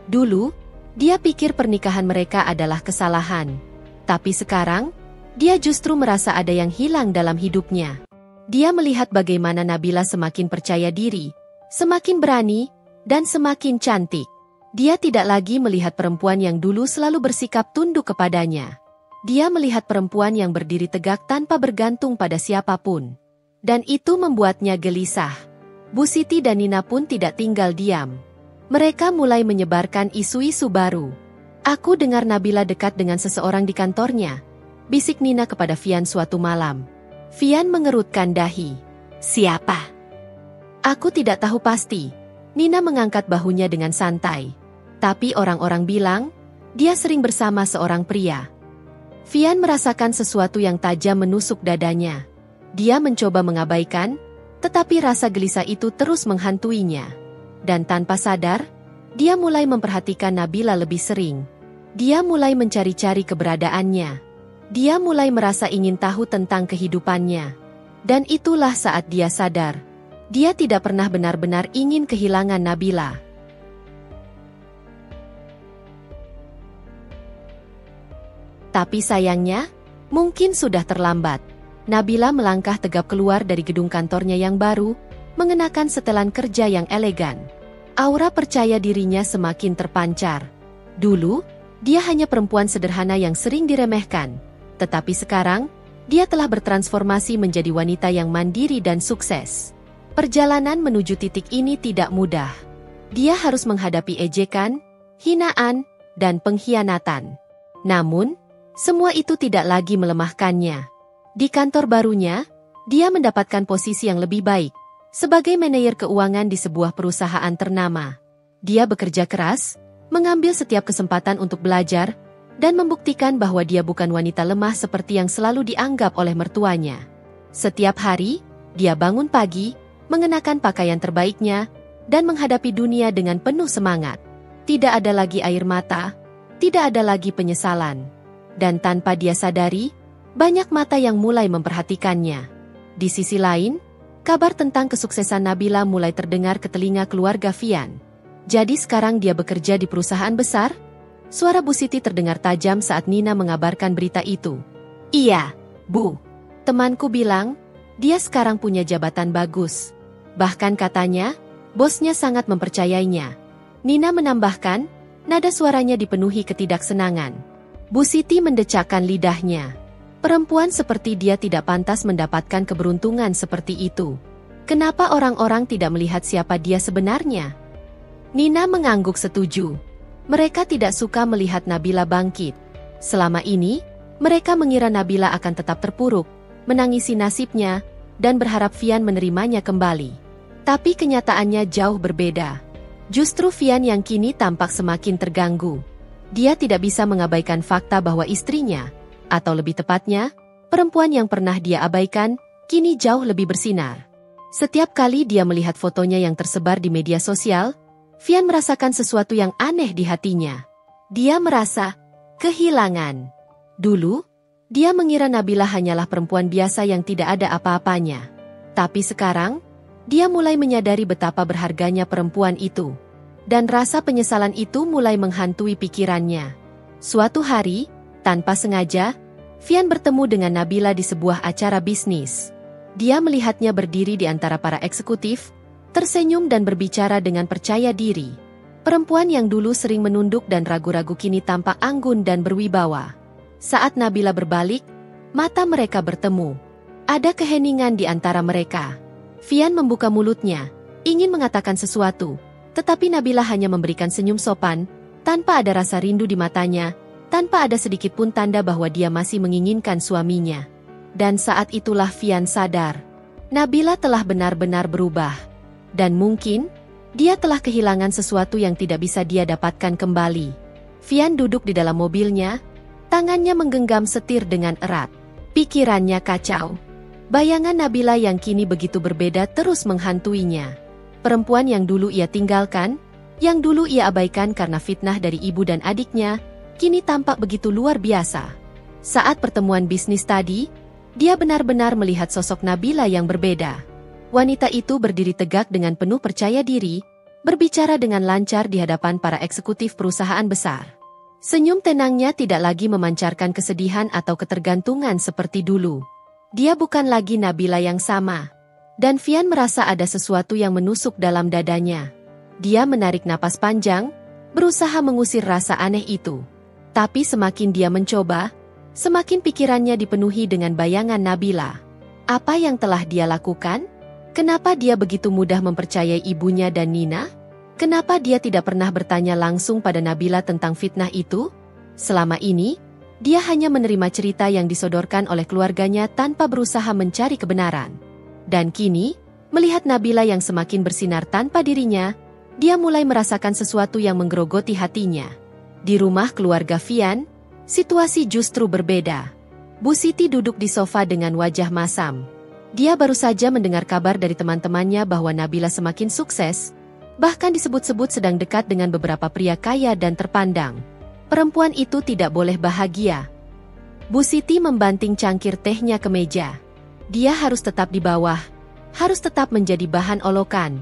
Dulu, dia pikir pernikahan mereka adalah kesalahan. Tapi sekarang, dia justru merasa ada yang hilang dalam hidupnya. Dia melihat bagaimana Nabila semakin percaya diri, semakin berani, dan semakin cantik. Dia tidak lagi melihat perempuan yang dulu selalu bersikap tunduk kepadanya. Dia melihat perempuan yang berdiri tegak tanpa bergantung pada siapapun. Dan itu membuatnya gelisah. Bu Siti dan Nina pun tidak tinggal diam. Mereka mulai menyebarkan isu-isu baru. Aku dengar Nabila dekat dengan seseorang di kantornya, bisik Nina kepada Vian suatu malam. Vian mengerutkan dahi. Siapa? Aku tidak tahu pasti. Nina mengangkat bahunya dengan santai. Tapi orang-orang bilang, dia sering bersama seorang pria. Vian merasakan sesuatu yang tajam menusuk dadanya. Dia mencoba mengabaikan, tetapi rasa gelisah itu terus menghantuinya. Dan tanpa sadar, dia mulai memperhatikan Nabila lebih sering. Dia mulai mencari-cari keberadaannya. Dia mulai merasa ingin tahu tentang kehidupannya. Dan itulah saat dia sadar. Dia tidak pernah benar-benar ingin kehilangan Nabila. Tapi sayangnya, mungkin sudah terlambat. Nabila melangkah tegap keluar dari gedung kantornya yang baru, mengenakan setelan kerja yang elegan. Aura percaya dirinya semakin terpancar. Dulu, dia hanya perempuan sederhana yang sering diremehkan. Tetapi sekarang, dia telah bertransformasi menjadi wanita yang mandiri dan sukses. Perjalanan menuju titik ini tidak mudah. Dia harus menghadapi ejekan, hinaan, dan pengkhianatan. Namun, semua itu tidak lagi melemahkannya. Di kantor barunya, dia mendapatkan posisi yang lebih baik, sebagai manajer keuangan di sebuah perusahaan ternama. Dia bekerja keras, mengambil setiap kesempatan untuk belajar, dan membuktikan bahwa dia bukan wanita lemah seperti yang selalu dianggap oleh mertuanya. Setiap hari, dia bangun pagi, mengenakan pakaian terbaiknya, dan menghadapi dunia dengan penuh semangat. Tidak ada lagi air mata, tidak ada lagi penyesalan. Dan tanpa dia sadari, banyak mata yang mulai memperhatikannya. Di sisi lain, kabar tentang kesuksesan Nabila mulai terdengar ke telinga keluarga Vian. Jadi sekarang dia bekerja di perusahaan besar? Suara Bu Siti terdengar tajam saat Nina mengabarkan berita itu. Iya, Bu. Temanku bilang, dia sekarang punya jabatan bagus. Bahkan katanya, bosnya sangat mempercayainya. Nina menambahkan, nada suaranya dipenuhi ketidaksenangan. Bu Siti mendecakkan lidahnya. Perempuan seperti dia tidak pantas mendapatkan keberuntungan seperti itu. Kenapa orang-orang tidak melihat siapa dia sebenarnya? Nina mengangguk setuju. Mereka tidak suka melihat Nabila bangkit. Selama ini, mereka mengira Nabila akan tetap terpuruk, menangisi nasibnya, dan berharap Vian menerimanya kembali. Tapi kenyataannya jauh berbeda. Justru Vian yang kini tampak semakin terganggu. Dia tidak bisa mengabaikan fakta bahwa istrinya, atau lebih tepatnya, perempuan yang pernah dia abaikan, kini jauh lebih bersinar. Setiap kali dia melihat fotonya yang tersebar di media sosial, Vian merasakan sesuatu yang aneh di hatinya. Dia merasa kehilangan. Dulu, Dia mengira Nabila hanyalah perempuan biasa yang tidak ada apa-apanya. Tapi sekarang, dia mulai menyadari betapa berharganya perempuan itu. Dan rasa penyesalan itu mulai menghantui pikirannya. Suatu hari, tanpa sengaja, Fian bertemu dengan Nabila di sebuah acara bisnis. Dia melihatnya berdiri di antara para eksekutif, tersenyum dan berbicara dengan percaya diri. Perempuan yang dulu sering menunduk dan ragu-ragu kini tampak anggun dan berwibawa. Saat Nabila berbalik, mata mereka bertemu. Ada keheningan di antara mereka. Fian membuka mulutnya, ingin mengatakan sesuatu, tetapi Nabila hanya memberikan senyum sopan, tanpa ada rasa rindu di matanya, tanpa ada sedikit pun tanda bahwa dia masih menginginkan suaminya. Dan saat itulah Fian sadar, Nabila telah benar-benar berubah. Dan mungkin, dia telah kehilangan sesuatu yang tidak bisa dia dapatkan kembali. Fian duduk di dalam mobilnya, tangannya menggenggam setir dengan erat. Pikirannya kacau. Bayangan Nabila yang kini begitu berbeda terus menghantuinya. Perempuan yang dulu ia tinggalkan, yang dulu ia abaikan karena fitnah dari ibu dan adiknya, kini tampak begitu luar biasa. Saat pertemuan bisnis tadi, dia benar-benar melihat sosok Nabila yang berbeda. Wanita itu berdiri tegak dengan penuh percaya diri, berbicara dengan lancar di hadapan para eksekutif perusahaan besar. Senyum tenangnya tidak lagi memancarkan kesedihan atau ketergantungan seperti dulu. Dia bukan lagi Nabila yang sama. Dan Fian merasa ada sesuatu yang menusuk dalam dadanya. Dia menarik napas panjang, berusaha mengusir rasa aneh itu. Tapi semakin dia mencoba, semakin pikirannya dipenuhi dengan bayangan Nabila. Apa yang telah dia lakukan? Kenapa dia begitu mudah mempercayai ibunya dan Nina? Kenapa dia tidak pernah bertanya langsung pada Nabila tentang fitnah itu? Selama ini, dia hanya menerima cerita yang disodorkan oleh keluarganya tanpa berusaha mencari kebenaran. Dan kini, melihat Nabila yang semakin bersinar tanpa dirinya, dia mulai merasakan sesuatu yang menggerogoti hatinya. Di rumah keluarga Fian, situasi justru berbeda. Bu Siti duduk di sofa dengan wajah masam. Dia baru saja mendengar kabar dari teman-temannya bahwa Nabila semakin sukses, bahkan disebut-sebut sedang dekat dengan beberapa pria kaya dan terpandang. Perempuan itu tidak boleh bahagia. Bu Siti membanting cangkir tehnya ke meja. Dia harus tetap di bawah, harus tetap menjadi bahan olokan.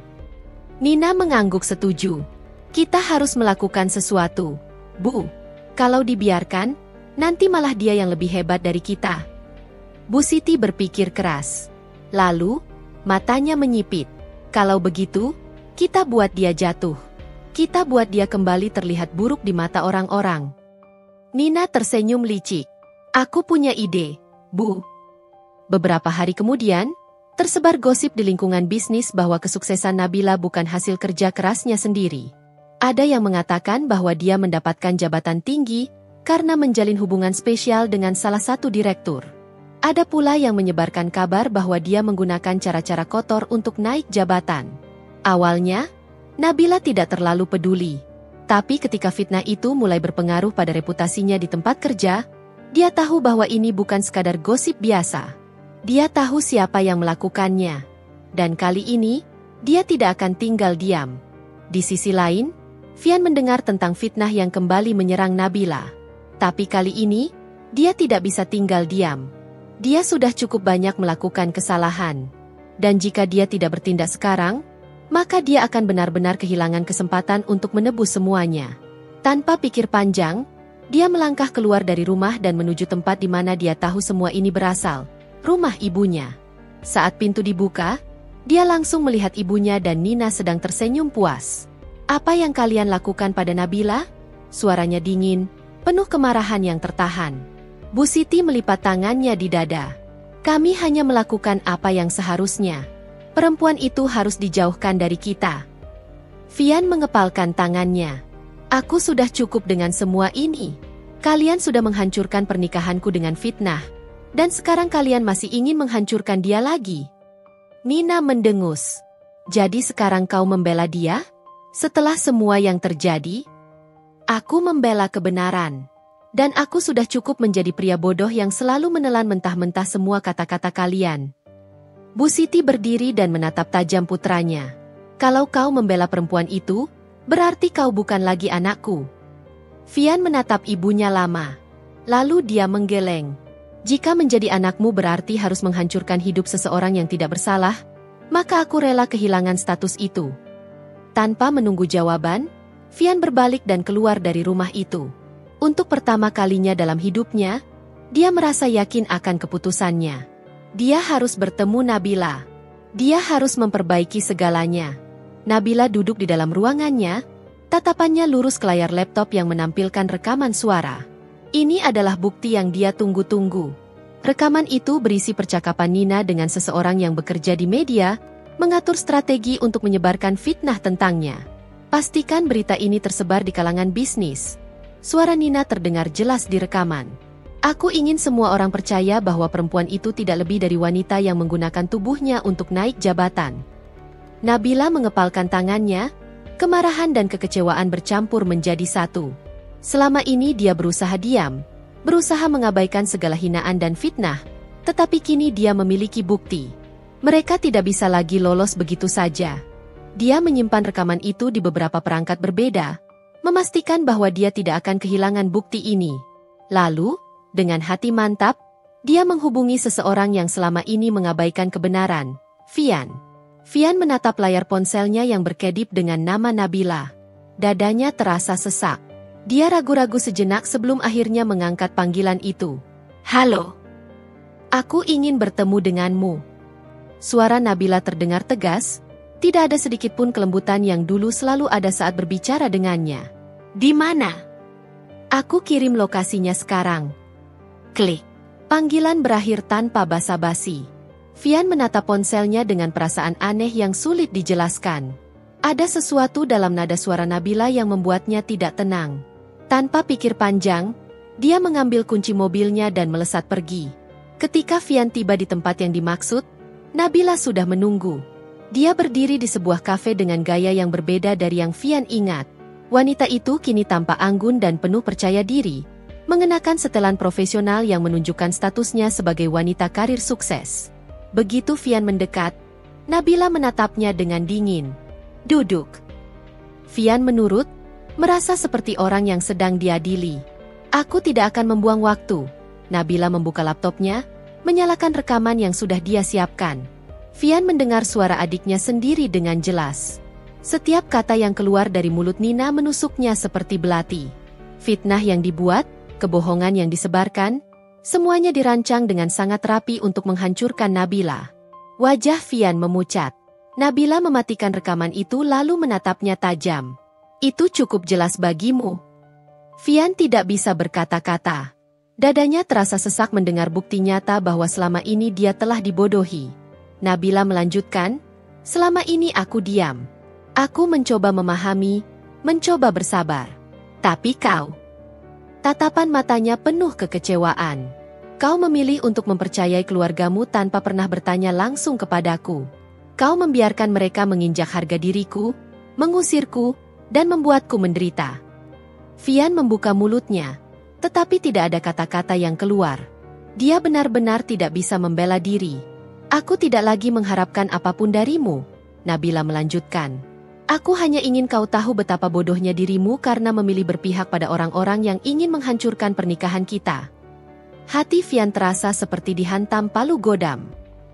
Nina mengangguk setuju. Kita harus melakukan sesuatu, Bu. Kalau dibiarkan, nanti malah dia yang lebih hebat dari kita. Bu Siti berpikir keras. Lalu, matanya menyipit. Kalau begitu, kita buat dia jatuh. Kita buat dia kembali terlihat buruk di mata orang-orang. Nina tersenyum licik. Aku punya ide, Bu. Beberapa hari kemudian, tersebar gosip di lingkungan bisnis bahwa kesuksesan Nabila bukan hasil kerja kerasnya sendiri. Ada yang mengatakan bahwa dia mendapatkan jabatan tinggi karena menjalin hubungan spesial dengan salah satu direktur. Ada pula yang menyebarkan kabar bahwa dia menggunakan cara-cara kotor untuk naik jabatan. Awalnya, Nabila tidak terlalu peduli. Tapi ketika fitnah itu mulai berpengaruh pada reputasinya di tempat kerja, dia tahu bahwa ini bukan sekadar gosip biasa. Dia tahu siapa yang melakukannya. Dan kali ini, dia tidak akan tinggal diam. Di sisi lain, Fian mendengar tentang fitnah yang kembali menyerang Nabila. Tapi kali ini, dia tidak bisa tinggal diam. Dia sudah cukup banyak melakukan kesalahan. Dan jika dia tidak bertindak sekarang, maka dia akan benar-benar kehilangan kesempatan untuk menebus semuanya. Tanpa pikir panjang, dia melangkah keluar dari rumah dan menuju tempat di mana dia tahu semua ini berasal, rumah ibunya. Saat pintu dibuka, dia langsung melihat ibunya dan Nina sedang tersenyum puas. Apa yang kalian lakukan pada Nabila? Suaranya dingin, penuh kemarahan yang tertahan. Bu Siti melipat tangannya di dada. Kami hanya melakukan apa yang seharusnya. Perempuan itu harus dijauhkan dari kita. Fian mengepalkan tangannya. Aku sudah cukup dengan semua ini. Kalian sudah menghancurkan pernikahanku dengan fitnah. Dan sekarang kalian masih ingin menghancurkan dia lagi. Nina mendengus. Jadi sekarang kau membela dia? Setelah semua yang terjadi? Aku membela kebenaran. Dan aku sudah cukup menjadi pria bodoh yang selalu menelan mentah-mentah semua kata-kata kalian. Bu Siti berdiri dan menatap tajam putranya. Kalau kau membela perempuan itu, berarti kau bukan lagi anakku. Fian menatap ibunya lama. Lalu dia menggeleng. Jika menjadi anakmu berarti harus menghancurkan hidup seseorang yang tidak bersalah, maka aku rela kehilangan status itu. Tanpa menunggu jawaban, Vian berbalik dan keluar dari rumah itu. Untuk pertama kalinya dalam hidupnya, dia merasa yakin akan keputusannya. Dia harus bertemu Nabila. Dia harus memperbaiki segalanya. Nabila duduk di dalam ruangannya, tatapannya lurus ke layar laptop yang menampilkan rekaman suara. Ini adalah bukti yang dia tunggu-tunggu. Rekaman itu berisi percakapan Nina dengan seseorang yang bekerja di media, mengatur strategi untuk menyebarkan fitnah tentangnya. Pastikan berita ini tersebar di kalangan bisnis. Suara Nina terdengar jelas di rekaman. Aku ingin semua orang percaya bahwa perempuan itu tidak lebih dari wanita yang menggunakan tubuhnya untuk naik jabatan. Nabila mengepalkan tangannya, kemarahan dan kekecewaan bercampur menjadi satu. Selama ini dia berusaha diam, berusaha mengabaikan segala hinaan dan fitnah, tetapi kini dia memiliki bukti. Mereka tidak bisa lagi lolos begitu saja. Dia menyimpan rekaman itu di beberapa perangkat berbeda, memastikan bahwa dia tidak akan kehilangan bukti ini. Lalu, dengan hati mantap, dia menghubungi seseorang yang selama ini mengabaikan kebenaran, Vian. Vian menatap layar ponselnya yang berkedip dengan nama Nabila. Dadanya terasa sesak. Dia ragu-ragu sejenak sebelum akhirnya mengangkat panggilan itu. "Halo. Aku ingin bertemu denganmu." Suara Nabila terdengar tegas, tidak ada sedikit pun kelembutan yang dulu selalu ada saat berbicara dengannya. "Di mana?" "Aku kirim lokasinya sekarang." Klik. Panggilan berakhir tanpa basa-basi. Vian menatap ponselnya dengan perasaan aneh yang sulit dijelaskan. Ada sesuatu dalam nada suara Nabila yang membuatnya tidak tenang. Tanpa pikir panjang, dia mengambil kunci mobilnya dan melesat pergi. Ketika Vian tiba di tempat yang dimaksud, Nabila sudah menunggu. Dia berdiri di sebuah kafe dengan gaya yang berbeda dari yang Vian ingat. Wanita itu kini tampak anggun dan penuh percaya diri, mengenakan setelan profesional yang menunjukkan statusnya sebagai wanita karir sukses. Begitu Vian mendekat, Nabila menatapnya dengan dingin. "Duduk." Vian menurut, merasa seperti orang yang sedang diadili. "Aku tidak akan membuang waktu." Nabila membuka laptopnya, menyalakan rekaman yang sudah dia siapkan. Vian mendengar suara adiknya sendiri dengan jelas. Setiap kata yang keluar dari mulut Nina menusuknya seperti belati. Fitnah yang dibuat, kebohongan yang disebarkan, semuanya dirancang dengan sangat rapi untuk menghancurkan Nabila. Wajah Vian memucat. Nabila mematikan rekaman itu lalu menatapnya tajam. "Itu cukup jelas bagimu?" Vian tidak bisa berkata-kata. Dadanya terasa sesak mendengar bukti nyata bahwa selama ini dia telah dibodohi. Nabila melanjutkan, "Selama ini aku diam. Aku mencoba memahami, mencoba bersabar. Tapi kau..." Tatapan matanya penuh kekecewaan. "Kau memilih untuk mempercayai keluargamu tanpa pernah bertanya langsung kepadaku. Kau membiarkan mereka menginjak harga diriku, mengusirku, dan membuatku menderita." Vian membuka mulutnya, tetapi tidak ada kata-kata yang keluar. Dia benar-benar tidak bisa membela diri. "Aku tidak lagi mengharapkan apapun darimu," Nabila melanjutkan. "Aku hanya ingin kau tahu betapa bodohnya dirimu karena memilih berpihak pada orang-orang yang ingin menghancurkan pernikahan kita." Hati Vian terasa seperti dihantam palu godam.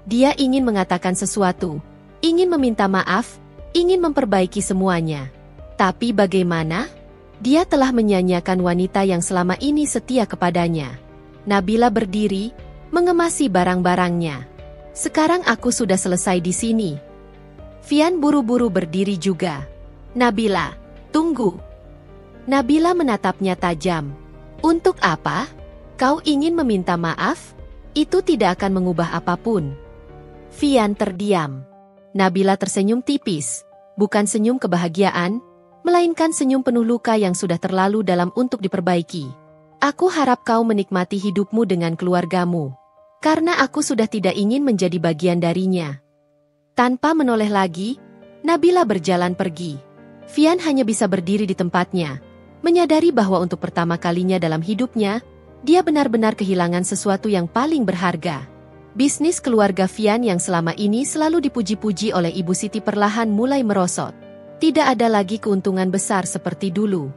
Dia ingin mengatakan sesuatu, ingin meminta maaf, ingin memperbaiki semuanya. Tapi bagaimana? Dia telah menyanyiakan wanita yang selama ini setia kepadanya. Nabila berdiri, mengemasi barang-barangnya. "Sekarang aku sudah selesai di sini." Vian buru-buru berdiri juga. "Nabila, tunggu." Nabila menatapnya tajam. "Untuk apa? Kau ingin meminta maaf? Itu tidak akan mengubah apapun." Vian terdiam. Nabila tersenyum tipis, bukan senyum kebahagiaan, melainkan senyum penuh luka yang sudah terlalu dalam untuk diperbaiki. "Aku harap kau menikmati hidupmu dengan keluargamu. Karena aku sudah tidak ingin menjadi bagian darinya." Tanpa menoleh lagi, Nabila berjalan pergi. Vian hanya bisa berdiri di tempatnya, menyadari bahwa untuk pertama kalinya dalam hidupnya, dia benar-benar kehilangan sesuatu yang paling berharga. Bisnis keluarga Vian yang selama ini selalu dipuji-puji oleh Ibu Siti perlahan mulai merosot. Tidak ada lagi keuntungan besar seperti dulu.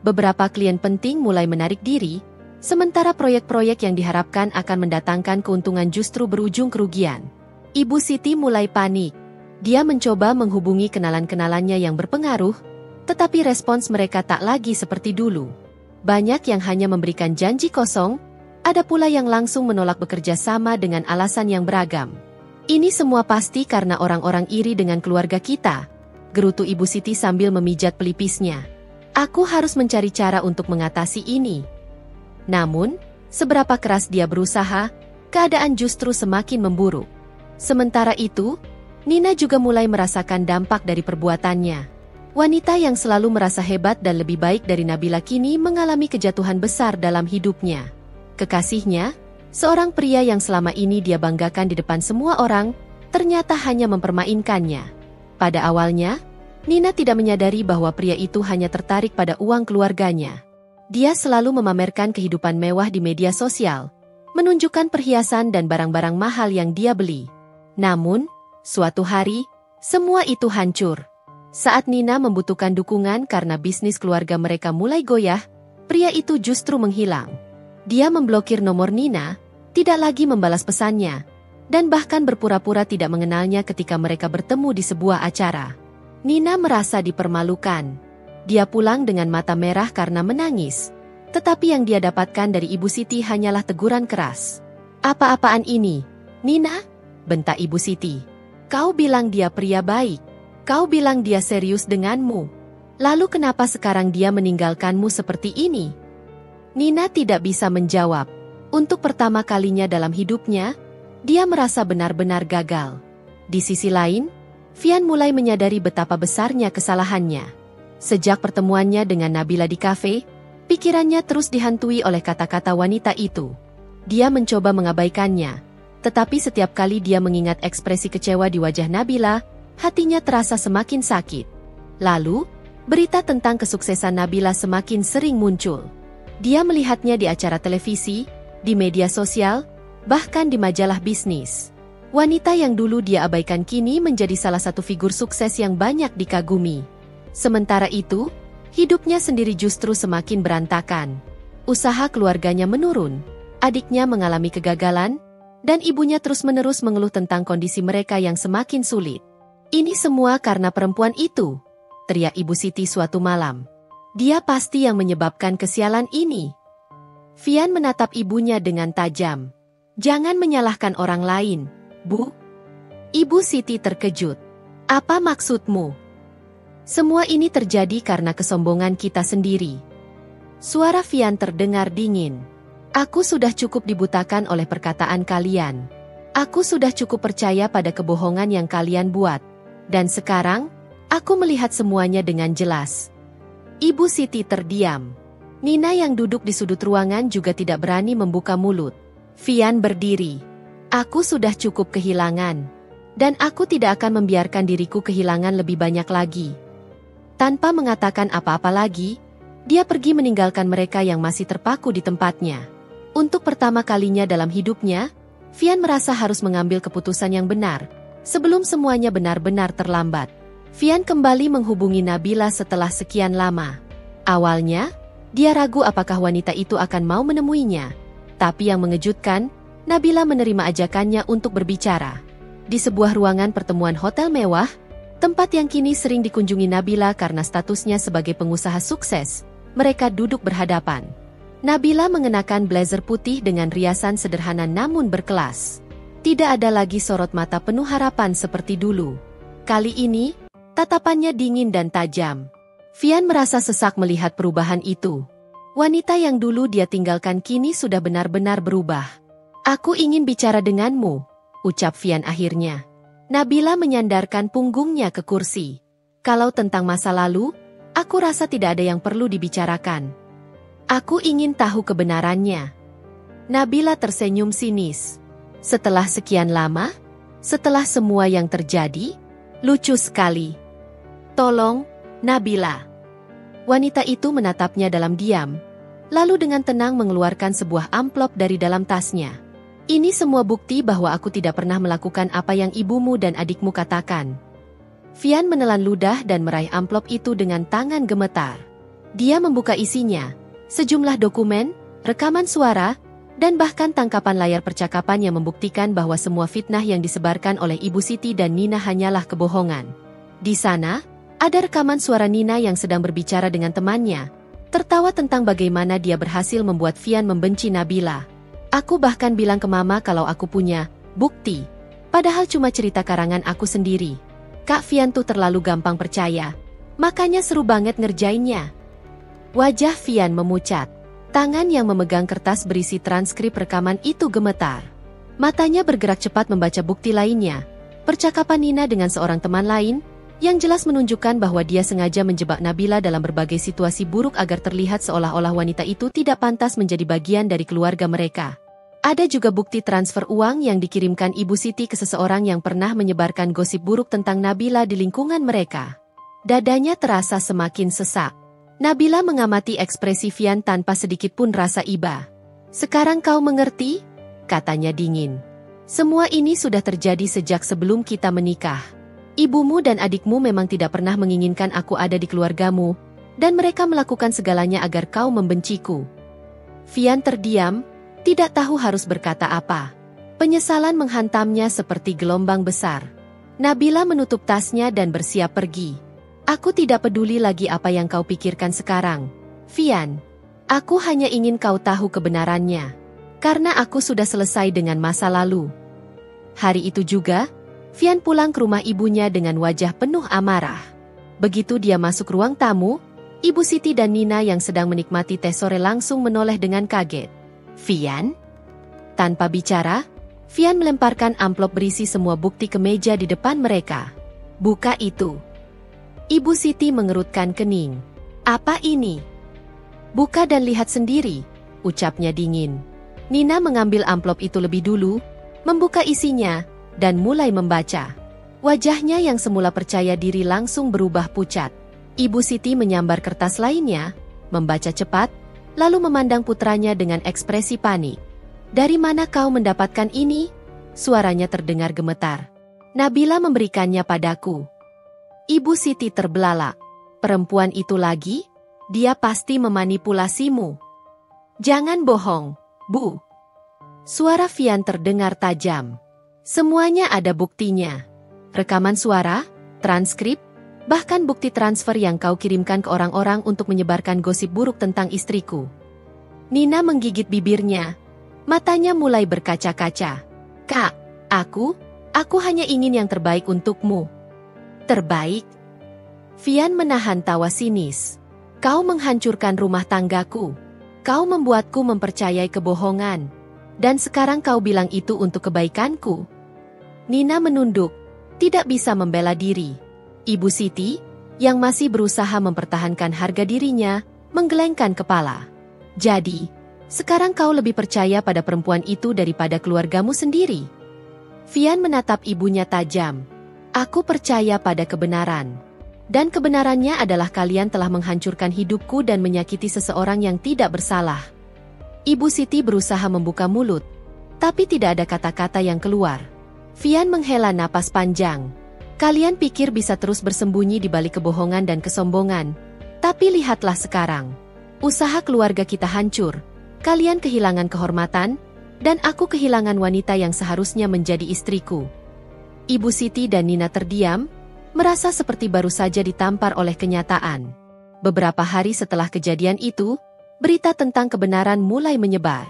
Beberapa klien penting mulai menarik diri, Sementara proyek-proyek yang diharapkan akan mendatangkan keuntungan justru berujung kerugian. Ibu Siti mulai panik. Dia mencoba menghubungi kenalan-kenalannya yang berpengaruh, tetapi respons mereka tak lagi seperti dulu. Banyak yang hanya memberikan janji kosong, ada pula yang langsung menolak bekerja sama dengan alasan yang beragam. Ini semua pasti karena orang-orang iri dengan keluarga kita, gerutu Ibu Siti sambil memijat pelipisnya. Aku harus mencari cara untuk mengatasi ini. Namun, seberapa keras dia berusaha, keadaan justru semakin memburuk. Sementara itu, Nina juga mulai merasakan dampak dari perbuatannya. Wanita yang selalu merasa hebat dan lebih baik dari Nabila kini mengalami kejatuhan besar dalam hidupnya. Kekasihnya, seorang pria yang selama ini dia banggakan di depan semua orang, ternyata hanya mempermainkannya. Pada awalnya, Nina tidak menyadari bahwa pria itu hanya tertarik pada uang keluarganya. Dia selalu memamerkan kehidupan mewah di media sosial, menunjukkan perhiasan dan barang-barang mahal yang dia beli. Namun, suatu hari, semua itu hancur. Saat Nina membutuhkan dukungan karena bisnis keluarga mereka mulai goyah, pria itu justru menghilang. Dia memblokir nomor Nina, tidak lagi membalas pesannya, dan bahkan berpura-pura tidak mengenalnya ketika mereka bertemu di sebuah acara. Nina merasa dipermalukan. Dia pulang dengan mata merah karena menangis. Tetapi yang dia dapatkan dari Ibu Siti hanyalah teguran keras. "Apa-apaan ini, Nina?" bentak Ibu Siti. "Kau bilang dia pria baik. Kau bilang dia serius denganmu. Lalu kenapa sekarang dia meninggalkanmu seperti ini?" Nina tidak bisa menjawab. Untuk pertama kalinya dalam hidupnya, dia merasa benar-benar gagal. Di sisi lain, Fian mulai menyadari betapa besarnya kesalahannya. Sejak pertemuannya dengan Nabila di kafe, pikirannya terus dihantui oleh kata-kata wanita itu. Dia mencoba mengabaikannya, tetapi setiap kali dia mengingat ekspresi kecewa di wajah Nabila, hatinya terasa semakin sakit. Lalu, berita tentang kesuksesan Nabila semakin sering muncul. Dia melihatnya di acara televisi, di media sosial, bahkan di majalah bisnis. Wanita yang dulu dia abaikan kini menjadi salah satu figur sukses yang banyak dikagumi. Sementara itu, hidupnya sendiri justru semakin berantakan. Usaha keluarganya menurun, adiknya mengalami kegagalan, dan ibunya terus-menerus mengeluh tentang kondisi mereka yang semakin sulit. "Ini semua karena perempuan itu," teriak Ibu Siti suatu malam. "Dia pasti yang menyebabkan kesialan ini." Fian menatap ibunya dengan tajam. "Jangan menyalahkan orang lain, Bu." Ibu Siti terkejut. "Apa maksudmu?" "Semua ini terjadi karena kesombongan kita sendiri." Suara Fian terdengar dingin. "Aku sudah cukup dibutakan oleh perkataan kalian. Aku sudah cukup percaya pada kebohongan yang kalian buat. Dan sekarang, aku melihat semuanya dengan jelas." Ibu Siti terdiam. Nina yang duduk di sudut ruangan juga tidak berani membuka mulut. Fian berdiri. "Aku sudah cukup kehilangan. Dan aku tidak akan membiarkan diriku kehilangan lebih banyak lagi." Tanpa mengatakan apa-apa lagi, dia pergi meninggalkan mereka yang masih terpaku di tempatnya. Untuk pertama kalinya dalam hidupnya, Fian merasa harus mengambil keputusan yang benar, sebelum semuanya benar-benar terlambat. Fian kembali menghubungi Nabila setelah sekian lama. Awalnya, dia ragu apakah wanita itu akan mau menemuinya. Tapi yang mengejutkan, Nabila menerima ajakannya untuk berbicara. Di sebuah ruangan pertemuan hotel mewah, tempat yang kini sering dikunjungi Nabila karena statusnya sebagai pengusaha sukses, mereka duduk berhadapan. Nabila mengenakan blazer putih dengan riasan sederhana namun berkelas. Tidak ada lagi sorot mata penuh harapan seperti dulu. Kali ini, tatapannya dingin dan tajam. Fian merasa sesak melihat perubahan itu. Wanita yang dulu dia tinggalkan kini sudah benar-benar berubah. "Aku ingin bicara denganmu," ucap Fian akhirnya. Nabila menyandarkan punggungnya ke kursi. "Kalau tentang masa lalu, aku rasa tidak ada yang perlu dibicarakan. Aku ingin tahu kebenarannya." Nabila tersenyum sinis. "Setelah sekian lama? Setelah semua yang terjadi? Lucu sekali. Tolong, Nabila." Wanita itu menatapnya dalam diam, lalu dengan tenang mengeluarkan sebuah amplop dari dalam tasnya. "Ini semua bukti bahwa aku tidak pernah melakukan apa yang ibumu dan adikmu katakan." Fian menelan ludah dan meraih amplop itu dengan tangan gemetar. Dia membuka isinya, sejumlah dokumen, rekaman suara, dan bahkan tangkapan layar percakapan yang membuktikan bahwa semua fitnah yang disebarkan oleh Ibu Siti dan Nina hanyalah kebohongan. Di sana, ada rekaman suara Nina yang sedang berbicara dengan temannya, tertawa tentang bagaimana dia berhasil membuat Vian membenci Nabila. Aku bahkan bilang ke Mama kalau aku punya bukti, padahal cuma cerita karangan aku sendiri. Kak Vian tuh terlalu gampang percaya, makanya seru banget ngerjainnya. Wajah Vian memucat. Tangan yang memegang kertas berisi transkrip rekaman itu gemetar. Matanya bergerak cepat membaca bukti lainnya. Percakapan Nina dengan seorang teman lain, yang jelas menunjukkan bahwa dia sengaja menjebak Nabila dalam berbagai situasi buruk agar terlihat seolah-olah wanita itu tidak pantas menjadi bagian dari keluarga mereka. Ada juga bukti transfer uang yang dikirimkan Ibu Siti ke seseorang yang pernah menyebarkan gosip buruk tentang Nabila di lingkungan mereka. Dadanya terasa semakin sesak. Nabila mengamati ekspresi Vian tanpa sedikit pun rasa iba. "Sekarang kau mengerti?" katanya dingin. "Semua ini sudah terjadi sejak sebelum kita menikah. Ibumu dan adikmu memang tidak pernah menginginkan aku ada di keluargamu, dan mereka melakukan segalanya agar kau membenciku." Vian terdiam, tidak tahu harus berkata apa. Penyesalan menghantamnya seperti gelombang besar. Nabila menutup tasnya dan bersiap pergi. "Aku tidak peduli lagi apa yang kau pikirkan sekarang, Vian. Aku hanya ingin kau tahu kebenarannya. Karena aku sudah selesai dengan masa lalu." Hari itu juga, Vian pulang ke rumah ibunya dengan wajah penuh amarah. Begitu dia masuk ruang tamu, Ibu Siti dan Nina yang sedang menikmati teh sore langsung menoleh dengan kaget. "Vian?" Tanpa bicara, Vian melemparkan amplop berisi semua bukti ke meja di depan mereka. "Buka itu." Ibu Siti mengerutkan kening. "Apa ini?" "Buka dan lihat sendiri," ucapnya dingin. Nina mengambil amplop itu lebih dulu, membuka isinya, dan mulai membaca. Wajahnya yang semula percaya diri langsung berubah pucat. Ibu Siti menyambar kertas lainnya, membaca cepat, lalu memandang putranya dengan ekspresi panik. "Dari mana kau mendapatkan ini?" Suaranya terdengar gemetar. "Nabila memberikannya padaku." Ibu Siti terbelalak. "Perempuan itu lagi? Dia pasti memanipulasimu." "Jangan bohong, Bu." Suara Vian terdengar tajam. "Semuanya ada buktinya. Rekaman suara, transkrip, bahkan bukti transfer yang kau kirimkan ke orang-orang untuk menyebarkan gosip buruk tentang istriku." Nina menggigit bibirnya. Matanya mulai berkaca-kaca. "Kak, aku hanya ingin yang terbaik untukmu." "Terbaik?" Vian menahan tawa sinis. "Kau menghancurkan rumah tanggaku. Kau membuatku mempercayai kebohongan. Dan sekarang kau bilang itu untuk kebaikanku." Nina menunduk, tidak bisa membela diri. Ibu Siti, yang masih berusaha mempertahankan harga dirinya, menggelengkan kepala. "Jadi, sekarang kau lebih percaya pada perempuan itu daripada keluargamu sendiri?" Vian menatap ibunya tajam. "Aku percaya pada kebenaran. Dan kebenarannya adalah kalian telah menghancurkan hidupku dan menyakiti seseorang yang tidak bersalah." Ibu Siti berusaha membuka mulut, tapi tidak ada kata-kata yang keluar. Vian menghela napas panjang. "Kalian pikir bisa terus bersembunyi di balik kebohongan dan kesombongan. Tapi lihatlah sekarang. Usaha keluarga kita hancur. Kalian kehilangan kehormatan, dan aku kehilangan wanita yang seharusnya menjadi istriku." Ibu Siti dan Nina terdiam, merasa seperti baru saja ditampar oleh kenyataan. Beberapa hari setelah kejadian itu, berita tentang kebenaran mulai menyebar.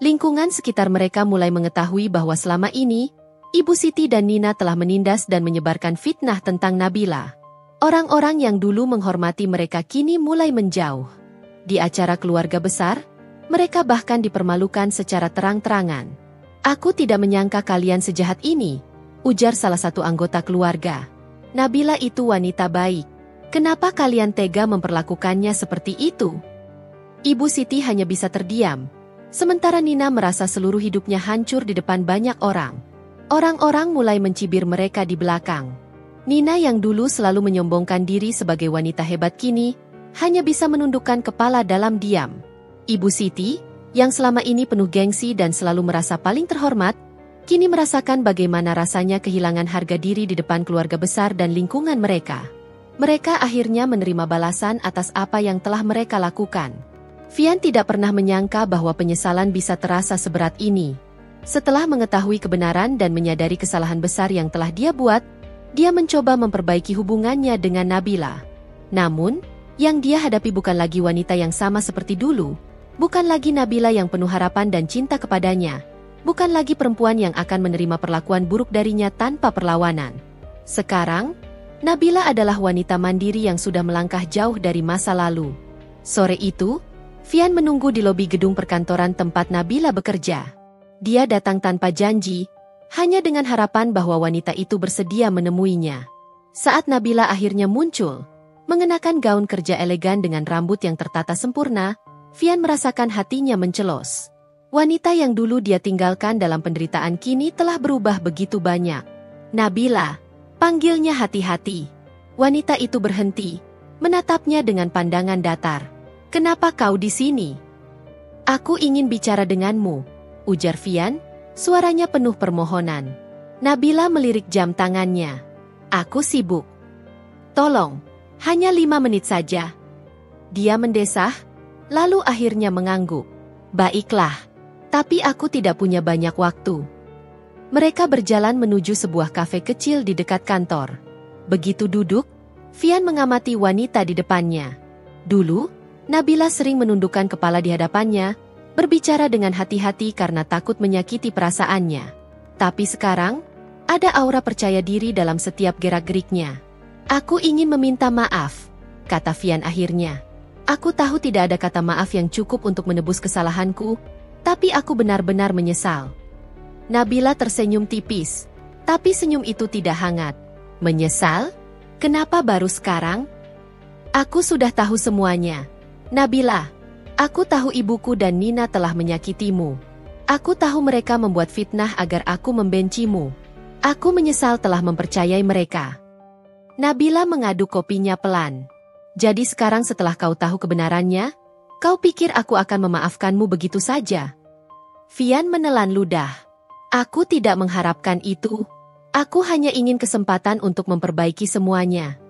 Lingkungan sekitar mereka mulai mengetahui bahwa selama ini, Ibu Siti dan Nina telah menindas dan menyebarkan fitnah tentang Nabila. Orang-orang yang dulu menghormati mereka kini mulai menjauh. Di acara keluarga besar, mereka bahkan dipermalukan secara terang-terangan. "Aku tidak menyangka kalian sejahat ini," ujar salah satu anggota keluarga. "Nabila itu wanita baik. Kenapa kalian tega memperlakukannya seperti itu?" Ibu Siti hanya bisa terdiam. Sementara Nina merasa seluruh hidupnya hancur di depan banyak orang. Orang-orang mulai mencibir mereka di belakang. Nina yang dulu selalu menyombongkan diri sebagai wanita hebat kini, hanya bisa menundukkan kepala dalam diam. Ibu Siti, yang selama ini penuh gengsi dan selalu merasa paling terhormat, kini merasakan bagaimana rasanya kehilangan harga diri di depan keluarga besar dan lingkungan mereka. Mereka akhirnya menerima balasan atas apa yang telah mereka lakukan. Vian tidak pernah menyangka bahwa penyesalan bisa terasa seberat ini. Setelah mengetahui kebenaran dan menyadari kesalahan besar yang telah dia buat, dia mencoba memperbaiki hubungannya dengan Nabila. Namun, yang dia hadapi bukan lagi wanita yang sama seperti dulu, bukan lagi Nabila yang penuh harapan dan cinta kepadanya, bukan lagi perempuan yang akan menerima perlakuan buruk darinya tanpa perlawanan. Sekarang, Nabila adalah wanita mandiri yang sudah melangkah jauh dari masa lalu. Sore itu, Vian menunggu di lobi gedung perkantoran tempat Nabila bekerja. Dia datang tanpa janji, hanya dengan harapan bahwa wanita itu bersedia menemuinya. Saat Nabila akhirnya muncul, mengenakan gaun kerja elegan dengan rambut yang tertata sempurna, Vian merasakan hatinya mencelos. Wanita yang dulu dia tinggalkan dalam penderitaan kini telah berubah begitu banyak. Nabila, panggilnya hati-hati. Wanita itu berhenti, menatapnya dengan pandangan datar. Kenapa kau di sini? Aku ingin bicara denganmu, ujar Vian, suaranya penuh permohonan. Nabila melirik jam tangannya. Aku sibuk. Tolong, hanya 5 menit saja. Dia mendesah, lalu akhirnya mengangguk. Baiklah, tapi aku tidak punya banyak waktu. Mereka berjalan menuju sebuah kafe kecil di dekat kantor. Begitu duduk, Vian mengamati wanita di depannya. Dulu, Nabila sering menundukkan kepala di hadapannya, berbicara dengan hati-hati karena takut menyakiti perasaannya. Tapi sekarang, ada aura percaya diri dalam setiap gerak-geriknya. Aku ingin meminta maaf, kata Vian akhirnya. Aku tahu tidak ada kata maaf yang cukup untuk menebus kesalahanku, tapi aku benar-benar menyesal. Nabila tersenyum tipis, tapi senyum itu tidak hangat. Menyesal? Kenapa baru sekarang? Aku sudah tahu semuanya. Nabila, aku tahu ibuku dan Nina telah menyakitimu. Aku tahu mereka membuat fitnah agar aku membencimu. Aku menyesal telah mempercayai mereka. Nabila mengaduk kopinya pelan. Jadi sekarang setelah kau tahu kebenarannya, kau pikir aku akan memaafkanmu begitu saja? Vian menelan ludah. Aku tidak mengharapkan itu. Aku hanya ingin kesempatan untuk memperbaiki semuanya.